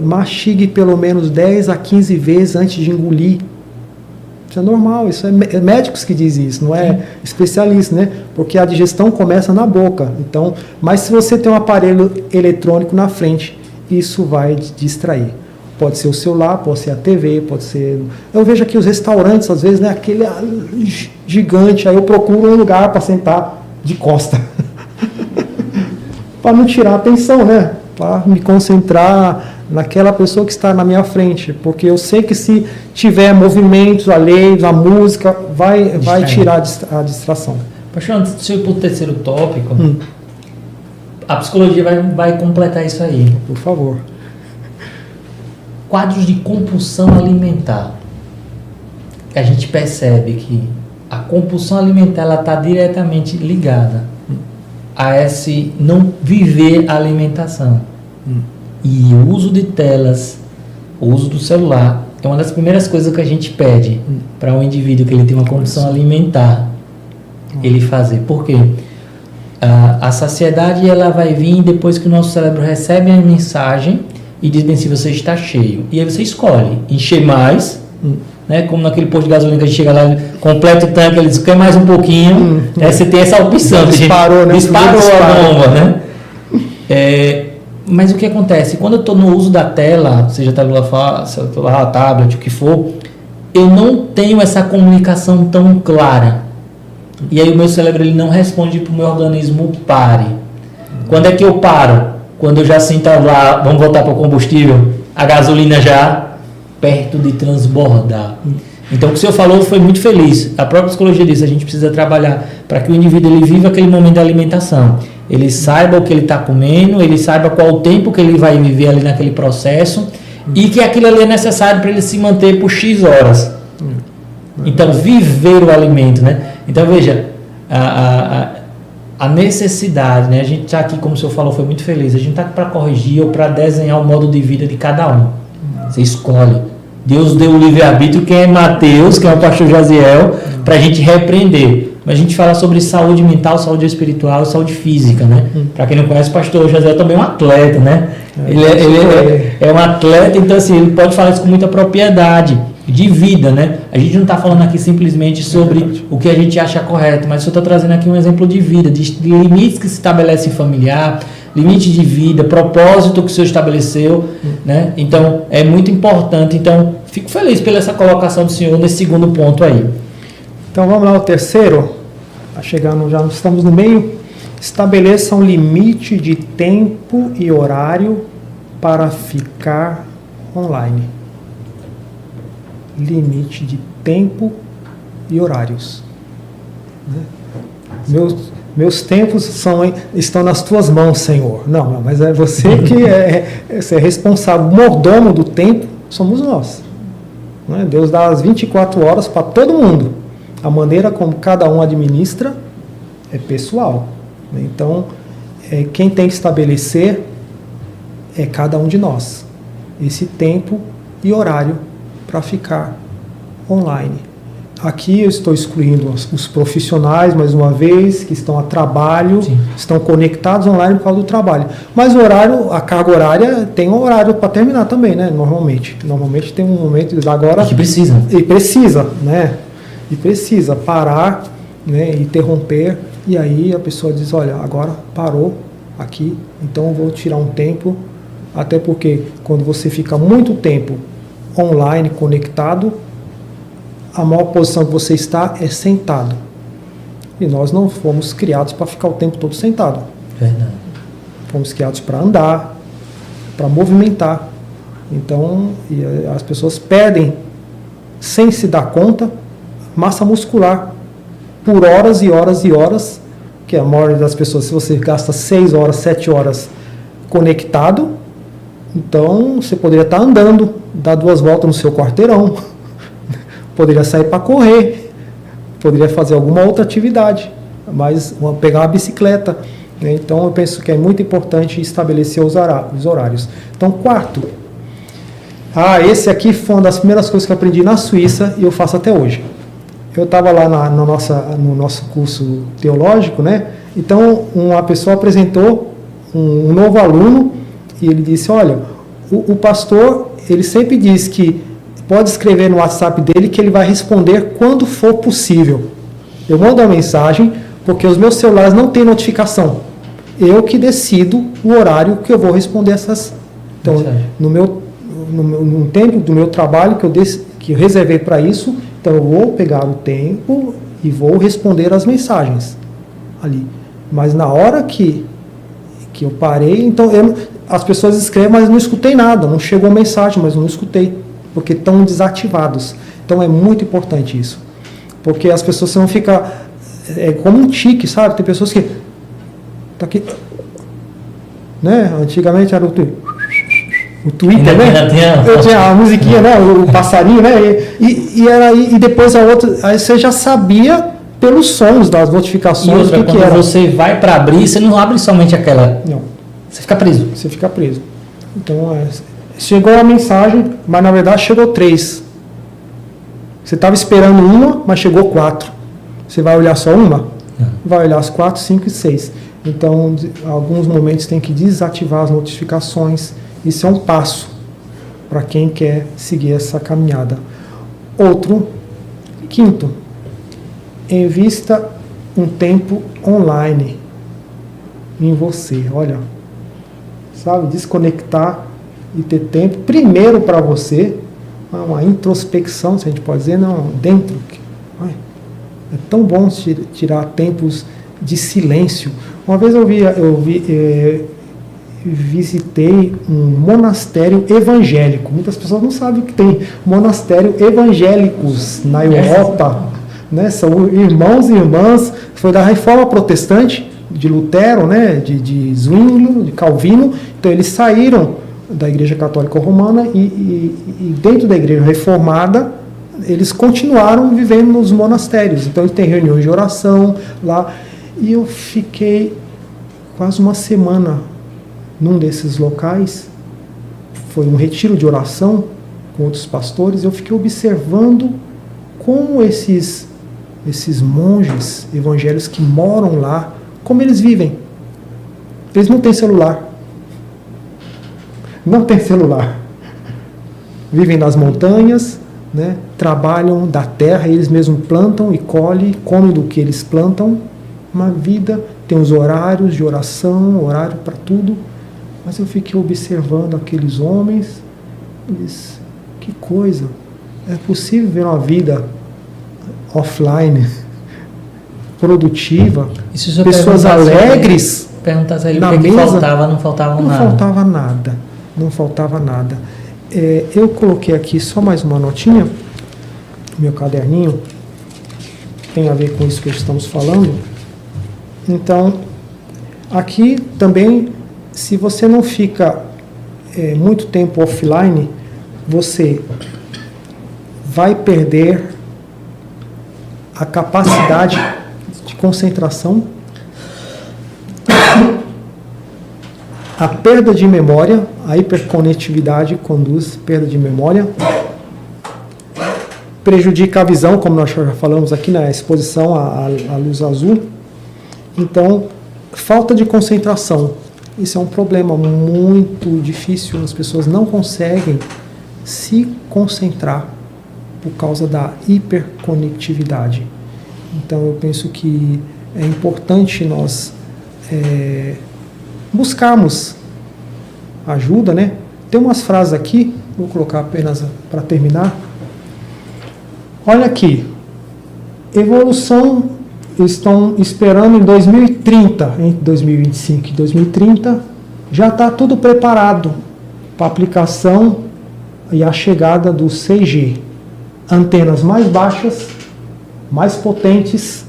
Speaker 1: Mastigue pelo menos 10 a 15 vezes antes de engolir. Isso é normal, isso é médicos que dizem isso, não é especialista, né? Porque a digestão começa na boca. Então, mas se você tem um aparelho eletrônico na frente, isso vai distrair. Pode ser o celular, pode ser a TV, pode ser... Eu vejo aqui os restaurantes, às vezes, né? Aquele gigante, aí eu procuro um lugar para sentar de costa. Para não tirar a atenção, né? Para me concentrar naquela pessoa que está na minha frente, porque eu sei que se tiver movimentos alheios, a música vai tirar a distração.
Speaker 2: Pastor, antes de eu ir para o terceiro tópico, a psicologia vai completar isso aí.
Speaker 1: Por favor.
Speaker 2: Quadros de compulsão alimentar. A gente percebe que a compulsão alimentar está diretamente ligada a esse não viver a alimentação. E o uso de telas, o uso do celular, é uma das primeiras coisas que a gente pede para um indivíduo que ele tem uma compulsão alimentar, ele fazer. Por quê? A saciedade ela vai vir depois que o nosso cérebro recebe a mensagem e diz bem se você está cheio. E aí você escolhe encher mais, né? Como naquele posto de gasolina que a gente chega lá, completa o tanque, ele diz, quer mais um pouquinho, você tem essa opção.
Speaker 1: Disparou, né?
Speaker 2: Disparou a bomba, né? Mas o que acontece? Quando eu estou no uso da tela, seja celular, tablet, o que for, eu não tenho essa comunicação tão clara. E aí o meu cérebro ele não responde para o meu organismo pare. Quando é que eu paro? Quando eu já sinto lá, vamos voltar para o combustível, a gasolina já perto de transbordar. Então o que o senhor falou foi muito feliz. A própria psicologia diz, a gente precisa trabalhar para que o indivíduo ele viva aquele momento de alimentação. Ele saiba o que ele está comendo, ele saiba qual o tempo que ele vai viver ali naquele processo e que aquilo ali é necessário para ele se manter por X horas. Então, viver o alimento, né? Então, veja, a necessidade, né? A gente está aqui, como o senhor falou, foi muito feliz. A gente está aqui para corrigir ou para desenhar o modo de vida de cada um. Você escolhe. Deus deu o livre-arbítrio, quem é Mateus, quem é o pastor Jaziel, para a gente repreender. Mas a gente fala sobre saúde mental, saúde espiritual e saúde física, né? Para quem não conhece, o pastor Jaziel também é um atleta, né? Ele é um atleta, então assim, ele pode falar isso com muita propriedade de vida, né? A gente não está falando aqui simplesmente sobre o que a gente acha correto, mas eu estou trazendo aqui um exemplo de vida, de limites que se estabelecem familiar, limite de vida, propósito que o senhor estabeleceu, né? Então, é muito importante. Então, fico feliz pela essa colocação do senhor nesse segundo ponto aí.
Speaker 1: Então, vamos lá, o terceiro. Tá chegando, já estamos no meio. Estabeleça um limite de tempo e horário para ficar online. Limite de tempo e horários. Né? Meus tempos estão nas tuas mãos, Senhor. Não, mas é você que você é responsável. O mordomo do tempo somos nós. Né? Deus dá as 24 horas para todo mundo. A maneira como cada um administra é pessoal. Né? Então, quem tem que estabelecer é cada um de nós. Esse tempo e horário para ficar online. Aqui eu estou excluindo os profissionais, mais uma vez, que estão a trabalho, sim, estão conectados online por causa do trabalho. Mas o horário, a carga horária, tem um horário para terminar também, né? Normalmente tem um momento agora...
Speaker 2: E que precisa.
Speaker 1: E precisa, né? E precisa parar, né? Interromper, e aí a pessoa diz, olha, agora parou aqui, então eu vou tirar um tempo, até porque quando você fica muito tempo online, conectado, a maior posição que você está é sentado. E nós não fomos criados para ficar o tempo todo sentado.
Speaker 2: Verdade.
Speaker 1: Fomos criados para andar, para movimentar. Então, as pessoas perdem, sem se dar conta, massa muscular por horas e horas e horas, que a maioria das pessoas, se você gasta 6 horas, 7 horas conectado, então você poderia estar andando, dar 2 voltas no seu quarteirão, poderia sair para correr, poderia fazer alguma outra atividade, mas pegar uma bicicleta. Né? Então eu penso que é muito importante estabelecer os horários. Então, quarto, esse aqui foi uma das primeiras coisas que eu aprendi na Suíça e eu faço até hoje. Eu estava lá no nosso curso teológico, né? Então uma pessoa apresentou um novo aluno e ele disse, olha, o pastor, ele sempre diz que pode escrever no WhatsApp dele que ele vai responder quando for possível. Eu mando uma mensagem, porque os meus celulares não têm notificação. Eu que decido o horário que eu vou responder essas... Então, no tempo do meu trabalho que eu reservei para isso, então eu vou pegar o tempo e vou responder as mensagens ali. Mas na hora que eu parei, então as pessoas escrevem, mas não escutei nada, não chegou mensagem, mas eu não escutei, porque estão desativados. Então é muito importante isso, porque as pessoas não ficam como um tique, sabe? Tem pessoas que tá aqui, né? Antigamente era o Twitter, né? Eu tinha a musiquinha, né? O passarinho, né? E depois a outra, aí você já sabia pelos sons das notificações
Speaker 2: o que era. Quando você vai para abrir, você não abre somente aquela.
Speaker 1: Não.
Speaker 2: Você fica preso.
Speaker 1: Você fica preso. Então, chegou a mensagem, mas na verdade chegou 3. Você estava esperando uma, mas chegou 4. Você vai olhar só uma? Não. Vai olhar as 4, 5 e 6. Então, em alguns momentos tem que desativar as notificações. Isso é um passo para quem quer seguir essa caminhada. Quinto, invista um tempo online em você. Olha, sabe? Desconectar e ter tempo, primeiro para você, uma introspecção, se a gente pode dizer, não, dentro. É tão bom tirar tempos de silêncio. Uma vez eu visitei um monastério evangélico. Muitas pessoas não sabem que tem monastério evangélicos na Europa, né? São irmãos e irmãs, foi da Reforma Protestante, de Lutero, né? de Zwinglio, de Calvino. Então eles saíram da Igreja Católica Romana e dentro da Igreja Reformada eles continuaram vivendo nos monastérios. Então eles têm reuniões de oração lá. E eu fiquei quase uma semana num desses locais. Foi um retiro de oração com outros pastores. Eu fiquei observando como esses monges evangélicos que moram lá, como eles vivem. Eles não têm celular. Não tem celular. Vivem nas montanhas, né? Trabalham da terra, eles mesmos plantam e colhem, comem do que eles plantam. Uma vida, tem os horários de oração, horário para tudo. Mas eu fiquei observando aqueles homens, que coisa. É possível ver uma vida offline, produtiva, pessoas alegres.
Speaker 2: Perguntasse a ele o que faltava, não faltava nada.
Speaker 1: Não faltava nada. Eu coloquei aqui só mais uma notinha, no meu caderninho, tem a ver com isso que estamos falando. Então, aqui também, se você não fica muito tempo offline, você vai perder a capacidade de concentração, a perda de memória, a hiperconectividade conduz perda de memória, prejudica a visão, como nós já falamos aqui na exposição à luz azul. Então, falta de concentração. Isso é um problema muito difícil, as pessoas não conseguem se concentrar por causa da hiperconectividade. Então, eu penso que é importante nós buscarmos ajuda, né? Tem umas frases aqui, vou colocar apenas para terminar. Olha aqui, evolução, estão esperando em 2030, entre 2025 e 2030, já está tudo preparado para a aplicação e a chegada do 6G. Antenas mais baixas, mais potentes,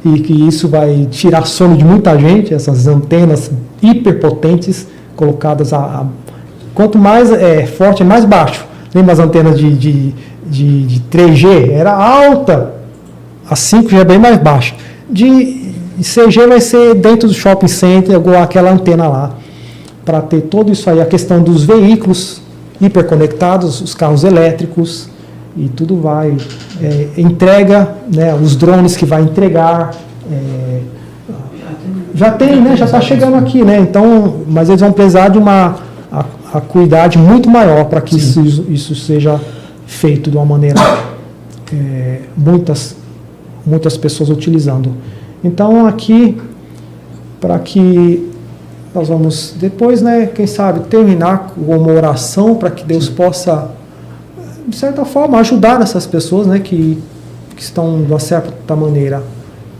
Speaker 1: e que isso vai tirar sono de muita gente, essas antenas hiperpotentes colocadas quanto mais forte, é mais baixo. Lembra as antenas de 3G? Era alta, a 5G é bem mais baixa. De 6G vai ser dentro do shopping center, igual aquela antena lá, para ter tudo isso aí, a questão dos veículos hiperconectados, os carros elétricos, e tudo vai, entrega, né, os drones que vai entregar, já tem, né, já está chegando aqui, né, então, mas eles vão precisar de uma acuidade muito maior para que isso seja feito de uma maneira, muitas pessoas utilizando. Então, aqui, para que nós vamos depois, né, quem sabe, terminar com uma oração para que Deus possa, de certa forma, ajudar essas pessoas, né, que estão, de uma certa maneira,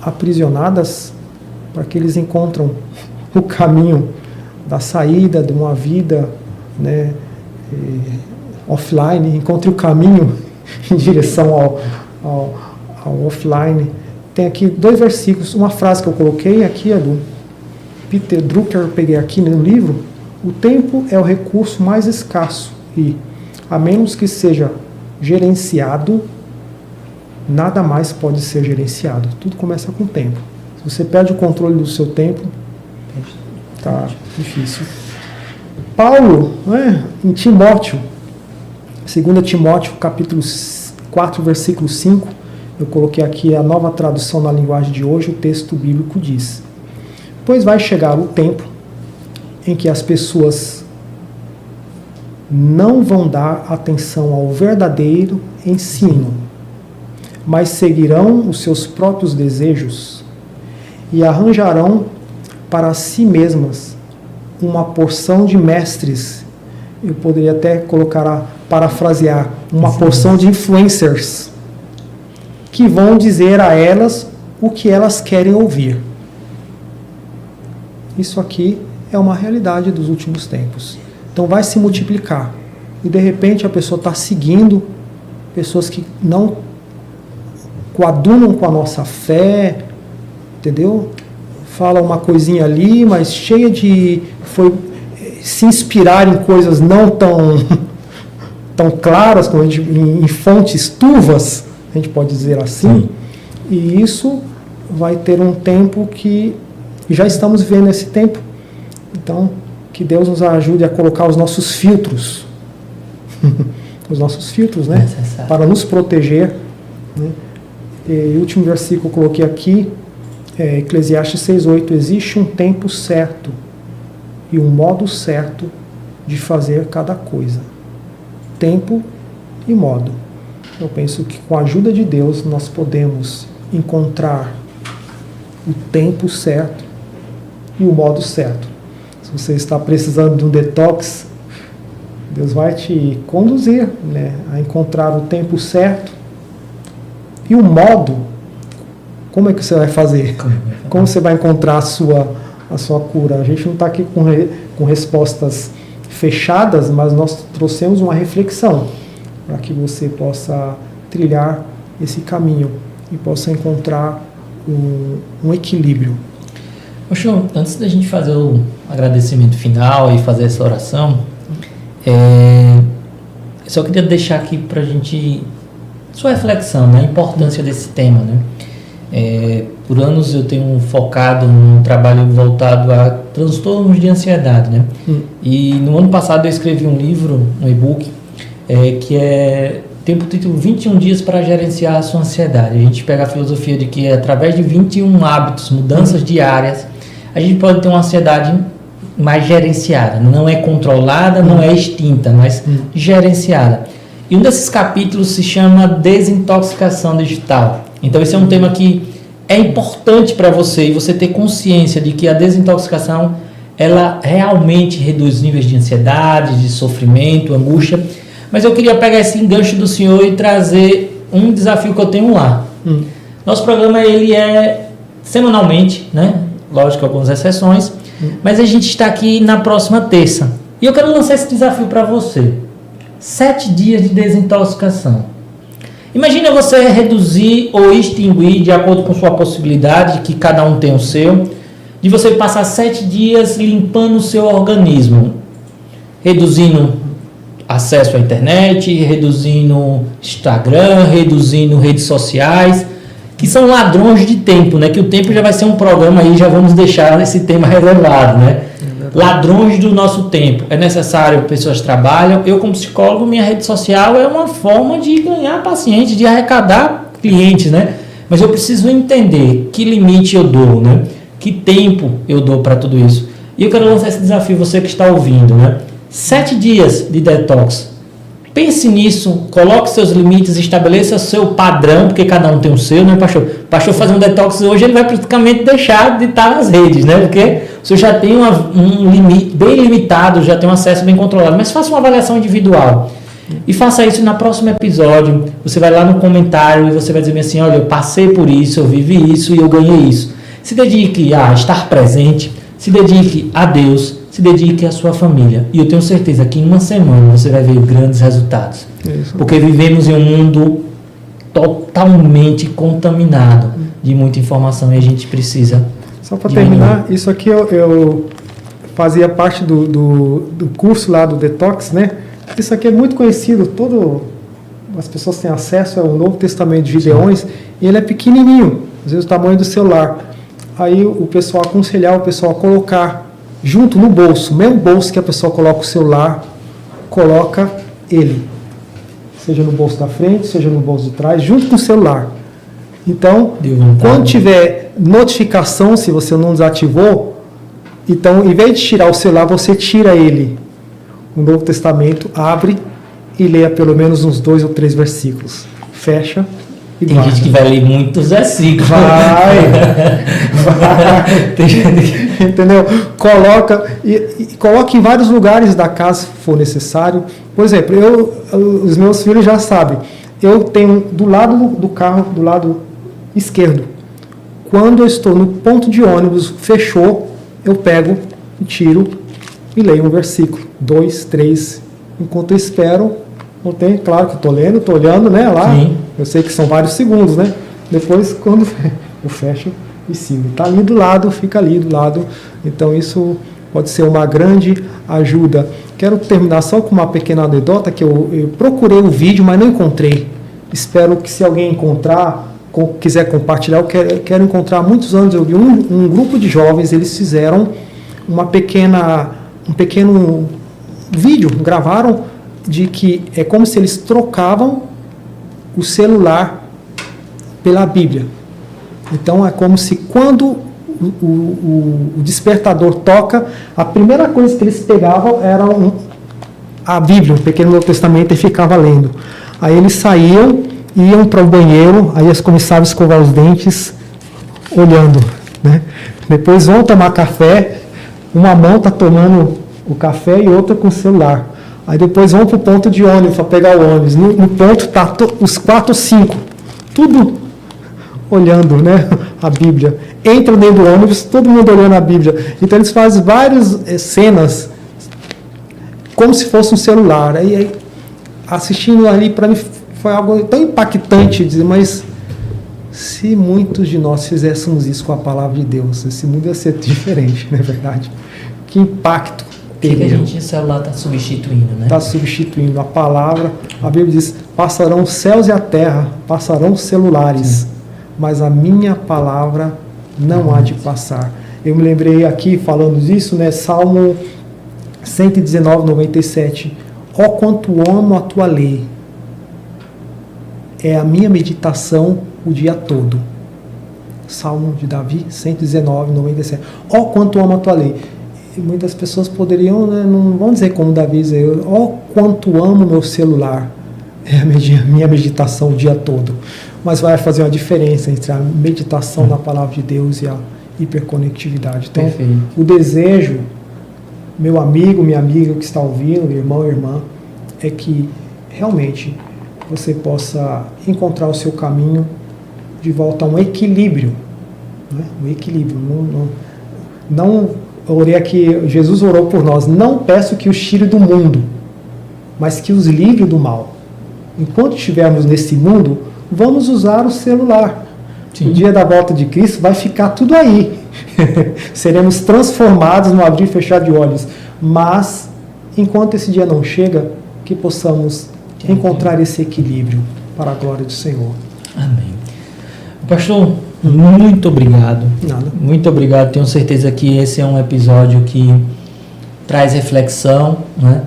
Speaker 1: aprisionadas, para que eles encontrem o caminho da saída de uma vida, né, offline, encontre o caminho em direção ao offline. Tem aqui 2 versículos, uma frase que eu coloquei aqui é do Peter Drucker, eu peguei aqui no livro: o tempo é o recurso mais escasso e, a menos que seja gerenciado, nada mais pode ser gerenciado. Tudo começa com o tempo. Se você perde o controle do seu tempo, está difícil. Paulo, em Timóteo, 2 Timóteo, capítulo 4, versículo 5, eu coloquei aqui a nova tradução na linguagem de hoje, o texto bíblico diz: pois vai chegar o tempo em que as pessoas não vão dar atenção ao verdadeiro ensino, mas seguirão os seus próprios desejos e arranjarão para si mesmas uma porção de mestres, eu poderia até parafrasear, uma porção de influencers, que vão dizer a elas o que elas querem ouvir. Isso aqui é uma realidade dos últimos tempos. Então vai se multiplicar. E de repente a pessoa está seguindo pessoas que não coadunam com a nossa fé, entendeu? Fala uma coisinha ali, mas cheia de... se inspirar em coisas não tão claras, como em fontes turvas, a gente pode dizer assim.
Speaker 2: Sim.
Speaker 1: E isso vai ter um tempo que já estamos vivendo esse tempo. Então, que Deus nos ajude a colocar os nossos filtros, os nossos filtros, né?
Speaker 2: Necessário.
Speaker 1: Para nos proteger, né? E o último versículo que eu coloquei aqui, Eclesiastes 6:8, existe um tempo certo e um modo certo de fazer cada coisa. Tempo e modo. Eu penso que com a ajuda de Deus nós podemos encontrar o tempo certo e o modo certo. Se você está precisando de um detox, Deus vai te conduzir, né, a encontrar o tempo certo e o modo. Como é que você vai fazer? Como você vai encontrar a sua cura? A gente não está aqui com respostas fechadas, mas nós trouxemos uma reflexão para que você possa trilhar esse caminho e possa encontrar um equilíbrio.
Speaker 2: Poxa, antes da gente fazer o agradecimento final e fazer essa oração, eu só queria deixar aqui para a gente sua reflexão, né, a importância desse tema, né? Por anos eu tenho focado num trabalho voltado a transtornos de ansiedade, né? E no ano passado eu escrevi um livro, um e-book, que tem por título 21 dias para gerenciar a sua ansiedade. A gente pega a filosofia de que através de 21 hábitos, mudanças diárias, a gente pode ter uma ansiedade mais gerenciada. Não é controlada, não é extinta, mas gerenciada. E um desses capítulos se chama desintoxicação digital. Então esse é um tema que é importante para você e você ter consciência de que a desintoxicação ela realmente reduz níveis de ansiedade, de sofrimento, angústia. Mas eu queria pegar esse engancho do senhor e trazer um desafio que eu tenho lá. Nosso programa ele é semanalmente, né? Lógico, algumas exceções, mas a gente está aqui na próxima terça. E eu quero lançar esse desafio para você. 7 dias de desintoxicação. Imagina você reduzir ou extinguir, de acordo com sua possibilidade, que cada um tem o seu, de você passar 7 dias limpando o seu organismo, reduzindo acesso à internet, reduzindo Instagram, reduzindo redes sociais, que são ladrões de tempo, né? Que o tempo já vai ser um programa aí, já vamos deixar esse tema reservado, né? Ladrões do nosso tempo. É necessário, pessoas trabalham. Eu, como psicólogo, minha rede social é uma forma de ganhar pacientes, de arrecadar clientes, né? Mas eu preciso entender que limite eu dou, né? Que tempo eu dou para tudo isso. E eu quero lançar esse desafio, você que está ouvindo, né? 7 dias de detox. Pense nisso, coloque seus limites, estabeleça seu padrão, porque cada um tem o seu, né, pastor? O pastor fazer um detox hoje, ele vai praticamente deixar de estar nas redes, né? Porque o senhor já tem um limite bem limitado, já tem um acesso bem controlado. Mas faça uma avaliação individual. E faça isso no próximo episódio. Você vai lá no comentário e você vai dizer assim, olha, eu passei por isso, eu vivi isso e eu ganhei isso. Se dedique a estar presente, se dedique a Deus, se dedique à sua família. E eu tenho certeza que em uma semana você vai ver grandes resultados. Isso. Porque vivemos em um mundo totalmente contaminado de muita informação e a gente precisa...
Speaker 1: Só para terminar, isso aqui eu fazia parte do curso lá do Detox, né? Isso aqui é muito conhecido, as pessoas têm acesso ao Novo Testamento de Gideões, e ele é pequenininho, às vezes o tamanho do celular. Aí o pessoal aconselhar o pessoal a colocar junto no bolso, mesmo bolso que a pessoa coloca o celular, coloca ele. Seja no bolso da frente, seja no bolso de trás, junto com o celular. Então, quando tiver notificação, se você não desativou, então, em vez de tirar o celular, você tira ele. O Novo Testamento, abre e leia pelo menos uns 2 ou 3 versículos. Fecha e
Speaker 2: tem gente que vai ler muitos versículos.
Speaker 1: Vai. Tem gente que, entendeu? Coloca em vários lugares da casa, se for necessário. Por exemplo, os meus filhos já sabem. Eu tenho do lado do carro, do lado esquerdo. Quando eu estou no ponto de ônibus, fechou, eu pego, tiro e leio um versículo. 2, 3. Enquanto eu espero, não tem, claro que estou lendo, estou olhando, né, lá. Sim. Eu sei que são vários segundos, né? Depois, quando eu fecho e sigo. Está ali do lado, fica ali do lado. Então, isso pode ser uma grande ajuda. Quero terminar só com uma pequena anedota, que eu procurei o vídeo, mas não encontrei. Espero que, se alguém encontrar, quiser compartilhar, eu quero encontrar. Há muitos anos eu vi um grupo de jovens, eles fizeram um pequeno vídeo, gravaram, de que é como se eles trocavam o celular pela Bíblia. Então é como se quando o despertador toca, a primeira coisa que eles pegavam era a Bíblia, o Pequeno Novo Testamento, e ficavam lendo. Aí eles saíam, iam para o banheiro, aí eles começavam a escovar os dentes, olhando, né? Depois vão tomar café, uma mão está tomando o café e outra com o celular. Aí depois vão para o ponto de ônibus, para pegar o ônibus. No ponto está os 4 ou 5, tudo olhando, né, a Bíblia. Entram dentro do ônibus, todo mundo olhando a Bíblia. Então eles fazem várias cenas como se fosse um celular. Aí assistindo ali, para mim foi algo tão impactante, dizer, mas se muitos de nós fizéssemos isso com a palavra de Deus, esse mundo ia ser diferente, não é verdade? Que impacto!
Speaker 2: O que a gente, o celular está substituindo, né?
Speaker 1: Está substituindo a palavra. A Bíblia diz: passarão os céus e a terra, passarão os celulares, sim, mas a minha palavra não há de passar. Eu me lembrei aqui, falando disso, né? Salmo 119, 97. Ó quanto amo a tua lei, é a minha meditação o dia todo. Salmo de Davi, 119, 97. Ó quanto amo a tua lei. E muitas pessoas poderiam, né, não vão dizer como Davi dizer, ó quanto amo meu celular, é a minha meditação o dia todo. Mas vai fazer uma diferença entre a meditação na palavra de Deus e a hiperconectividade. Então, perfeito. O desejo, meu amigo, minha amiga que está ouvindo, irmão e irmã, é que realmente você possa encontrar o seu caminho de volta a um equilíbrio, né? Um equilíbrio. Não orei aqui, Jesus orou por nós, não peço que os tire do mundo, mas que os livre do mal. Enquanto estivermos nesse mundo, vamos usar o celular. Sim. No dia da volta de Cristo vai ficar tudo aí. Seremos transformados no abrir e fechar de olhos. Mas, enquanto esse dia não chega, que possamos encontrar esse equilíbrio para a glória do Senhor.
Speaker 2: Amém. Pastor, muito obrigado.
Speaker 1: Nada.
Speaker 2: Muito obrigado. Tenho certeza que esse é um episódio que traz reflexão, né?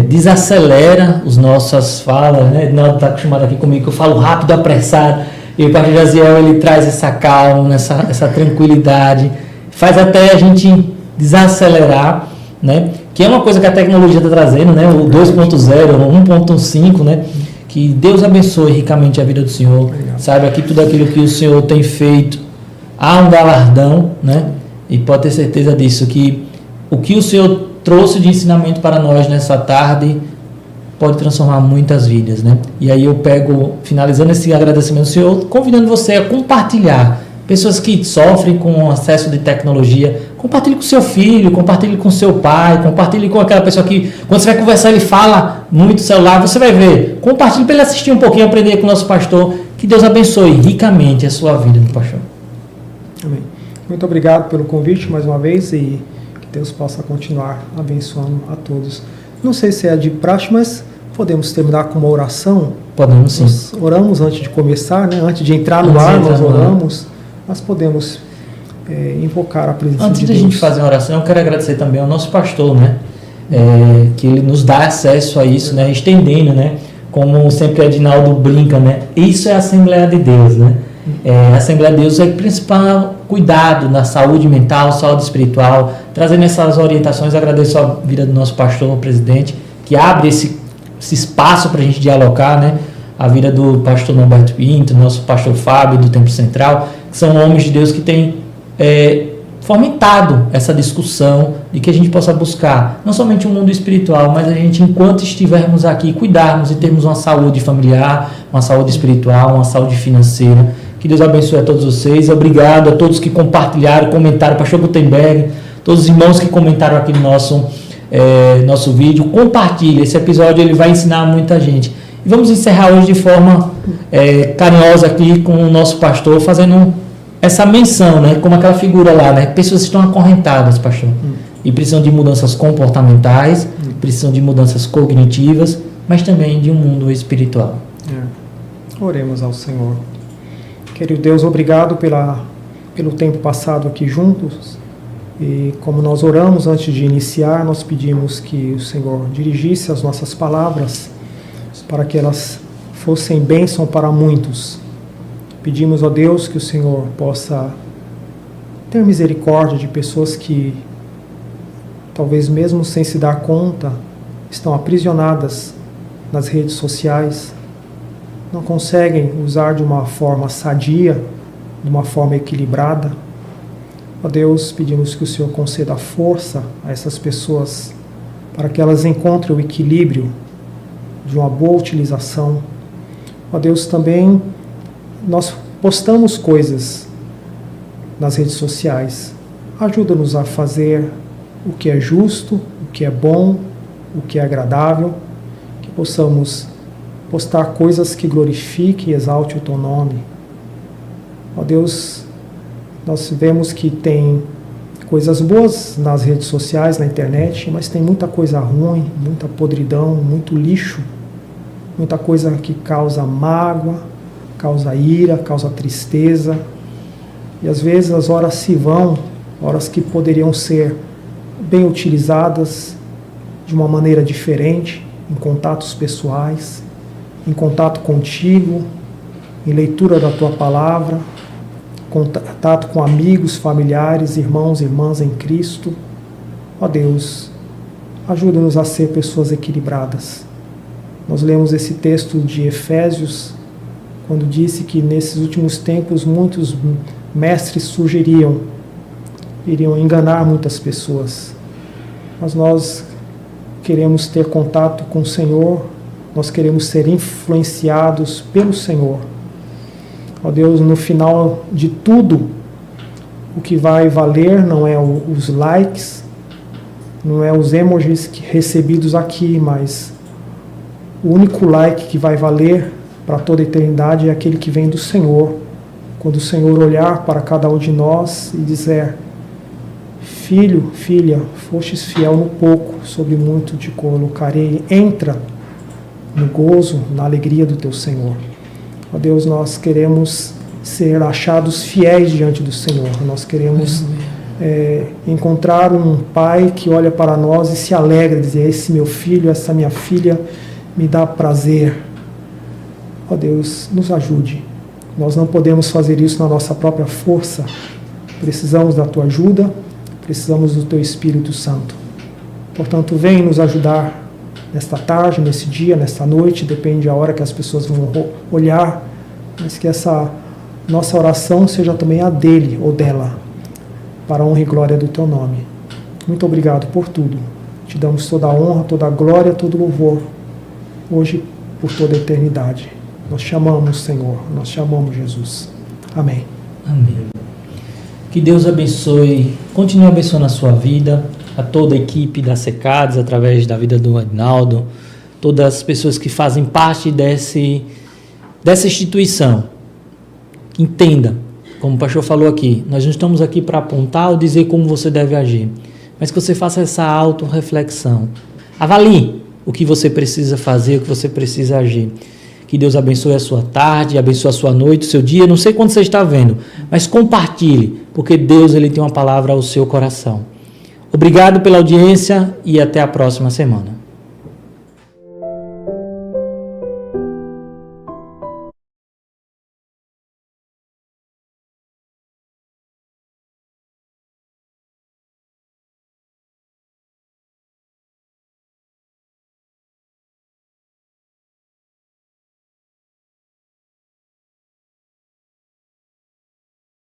Speaker 2: Desacelera as nossas falas, né? Não está acostumado aqui comigo que eu falo rápido, apressado. E o pastor Jaziel, ele traz essa calma, essa tranquilidade, faz até a gente desacelerar, né? Que é uma coisa que a tecnologia está trazendo, né? O 2.0, o 1.5, né? Que Deus abençoe ricamente a vida do Senhor. Obrigado. Saiba que tudo aquilo que o Senhor tem feito, há um galardão, né? E pode ter certeza disso, que o que o Senhor trouxe de ensinamento para nós nessa tarde pode transformar muitas vidas, né? E aí eu pego, finalizando esse agradecimento ao Senhor, convidando você a compartilhar. Pessoas que sofrem com acesso de tecnologia, compartilhe com seu filho, compartilhe com seu pai, compartilhe com aquela pessoa que, quando você vai conversar, ele fala muito no celular, você vai ver. Compartilhe para ele assistir um pouquinho, aprender com o nosso pastor. Que Deus abençoe ricamente a sua vida, meu pastor.
Speaker 1: Amém. Muito obrigado pelo convite mais uma vez e que Deus possa continuar abençoando a todos. Não sei se é de praxe, mas podemos terminar com uma oração.
Speaker 2: Podemos, sim.
Speaker 1: Nós oramos antes de começar, né? Antes de entrar no ar, nós oramos. Nós podemos invocar a presença de Deus.
Speaker 2: Antes da gente fazer uma oração, eu quero agradecer também ao nosso pastor, né? Que ele nos dá acesso a isso, né? Estendendo, né? Como sempre Edinaldo brinca, né? Isso é a Assembleia de Deus, né? A Assembleia de Deus é o principal cuidado na saúde mental, saúde espiritual, trazendo essas orientações. Agradeço a vida do nosso pastor, o presidente, que abre esse espaço para a gente dialogar, né? a vida do pastor Norberto Pinto, nosso pastor Fábio do Templo Central, que são homens de Deus que têm fomentado essa discussão de que a gente possa buscar não somente um mundo espiritual, mas a gente, enquanto estivermos aqui, cuidarmos e termos uma saúde familiar, uma saúde espiritual, uma saúde financeira. Que Deus abençoe a todos vocês. Obrigado a todos que compartilharam, comentaram, pastor Gutenberg, todos os irmãos que comentaram aqui no nosso vídeo. Compartilhe, esse episódio ele vai ensinar muita gente. E vamos encerrar hoje de forma carinhosa aqui com o nosso pastor, fazendo essa menção, né? Como aquela figura lá, né? Pessoas estão acorrentadas, pastor, e precisam de mudanças comportamentais, precisam de mudanças cognitivas, mas também de um mundo espiritual.
Speaker 1: Oremos ao Senhor. Querido Deus, obrigado pelo tempo passado aqui juntos. E como nós oramos antes de iniciar, nós pedimos que o Senhor dirigisse as nossas palavras para que elas fossem bênção para muitos. Pedimos, ó Deus, que o Senhor possa ter misericórdia de pessoas que, talvez mesmo sem se dar conta, estão aprisionadas nas redes sociais, não conseguem usar de uma forma sadia, de uma forma equilibrada. Ó Deus, pedimos que o Senhor conceda força a essas pessoas para que elas encontrem o equilíbrio de uma boa utilização. Ó Deus, também nós postamos coisas nas redes sociais. Ajuda-nos a fazer o que é justo, o que é bom, o que é agradável, que possamos postar coisas que glorifiquem e exalte o Teu nome. Ó Deus, nós vemos que tem coisas boas nas redes sociais, na internet, mas tem muita coisa ruim, muita podridão, muito lixo, muita coisa que causa mágoa, causa ira, causa tristeza. E às vezes as horas se vão, horas que poderiam ser bem utilizadas de uma maneira diferente, em contatos pessoais, em contato contigo, em leitura da Tua Palavra, contato com amigos, familiares, irmãos e irmãs em Cristo. Ó Deus, ajuda-nos a ser pessoas equilibradas. Nós lemos esse texto de Efésios, quando disse que nesses últimos tempos muitos mestres surgiriam, iriam enganar muitas pessoas. Mas nós queremos ter contato com o Senhor, nós queremos ser influenciados pelo Senhor. Ó Deus, no final de tudo, o que vai valer não é os likes, não é os emojis recebidos aqui, mas o único like que vai valer para toda a eternidade é aquele que vem do Senhor. Quando o Senhor olhar para cada um de nós e dizer: filho, filha, fostes fiel no pouco, sobre muito te colocarei, entra no gozo, na alegria do teu Senhor. Ó Deus, nós queremos ser achados fiéis diante do Senhor. Nós queremos encontrar um pai que olha para nós e se alegra, dizer: esse meu filho, essa minha filha me dá prazer. Ó Deus, nos ajude. Nós não podemos fazer isso na nossa própria força. Precisamos da Tua ajuda, precisamos do Teu Espírito Santo. Portanto, vem nos ajudar nesta tarde, nesse dia, nesta noite, depende da hora que as pessoas vão olhar, mas que essa nossa oração seja também a dele ou dela, para a honra e glória do Teu nome. Muito obrigado por tudo. Te damos toda a honra, toda a glória, todo o louvor, hoje por toda a eternidade. Nós chamamos, Senhor, nós chamamos Jesus. Amém.
Speaker 2: Amém. Que Deus abençoe, continue abençoando a sua vida, a toda a equipe da Secades, através da vida do Adinaldo, todas as pessoas que fazem parte dessa instituição. Entenda, como o pastor falou aqui, nós não estamos aqui para apontar ou dizer como você deve agir, mas que você faça essa autorreflexão. Avalie o que você precisa fazer, o que você precisa agir. Que Deus abençoe a sua tarde, abençoe a sua noite, o seu dia. Não sei quando você está vendo, mas compartilhe, porque Deus ele tem uma palavra ao seu coração. Obrigado pela audiência e até a próxima semana.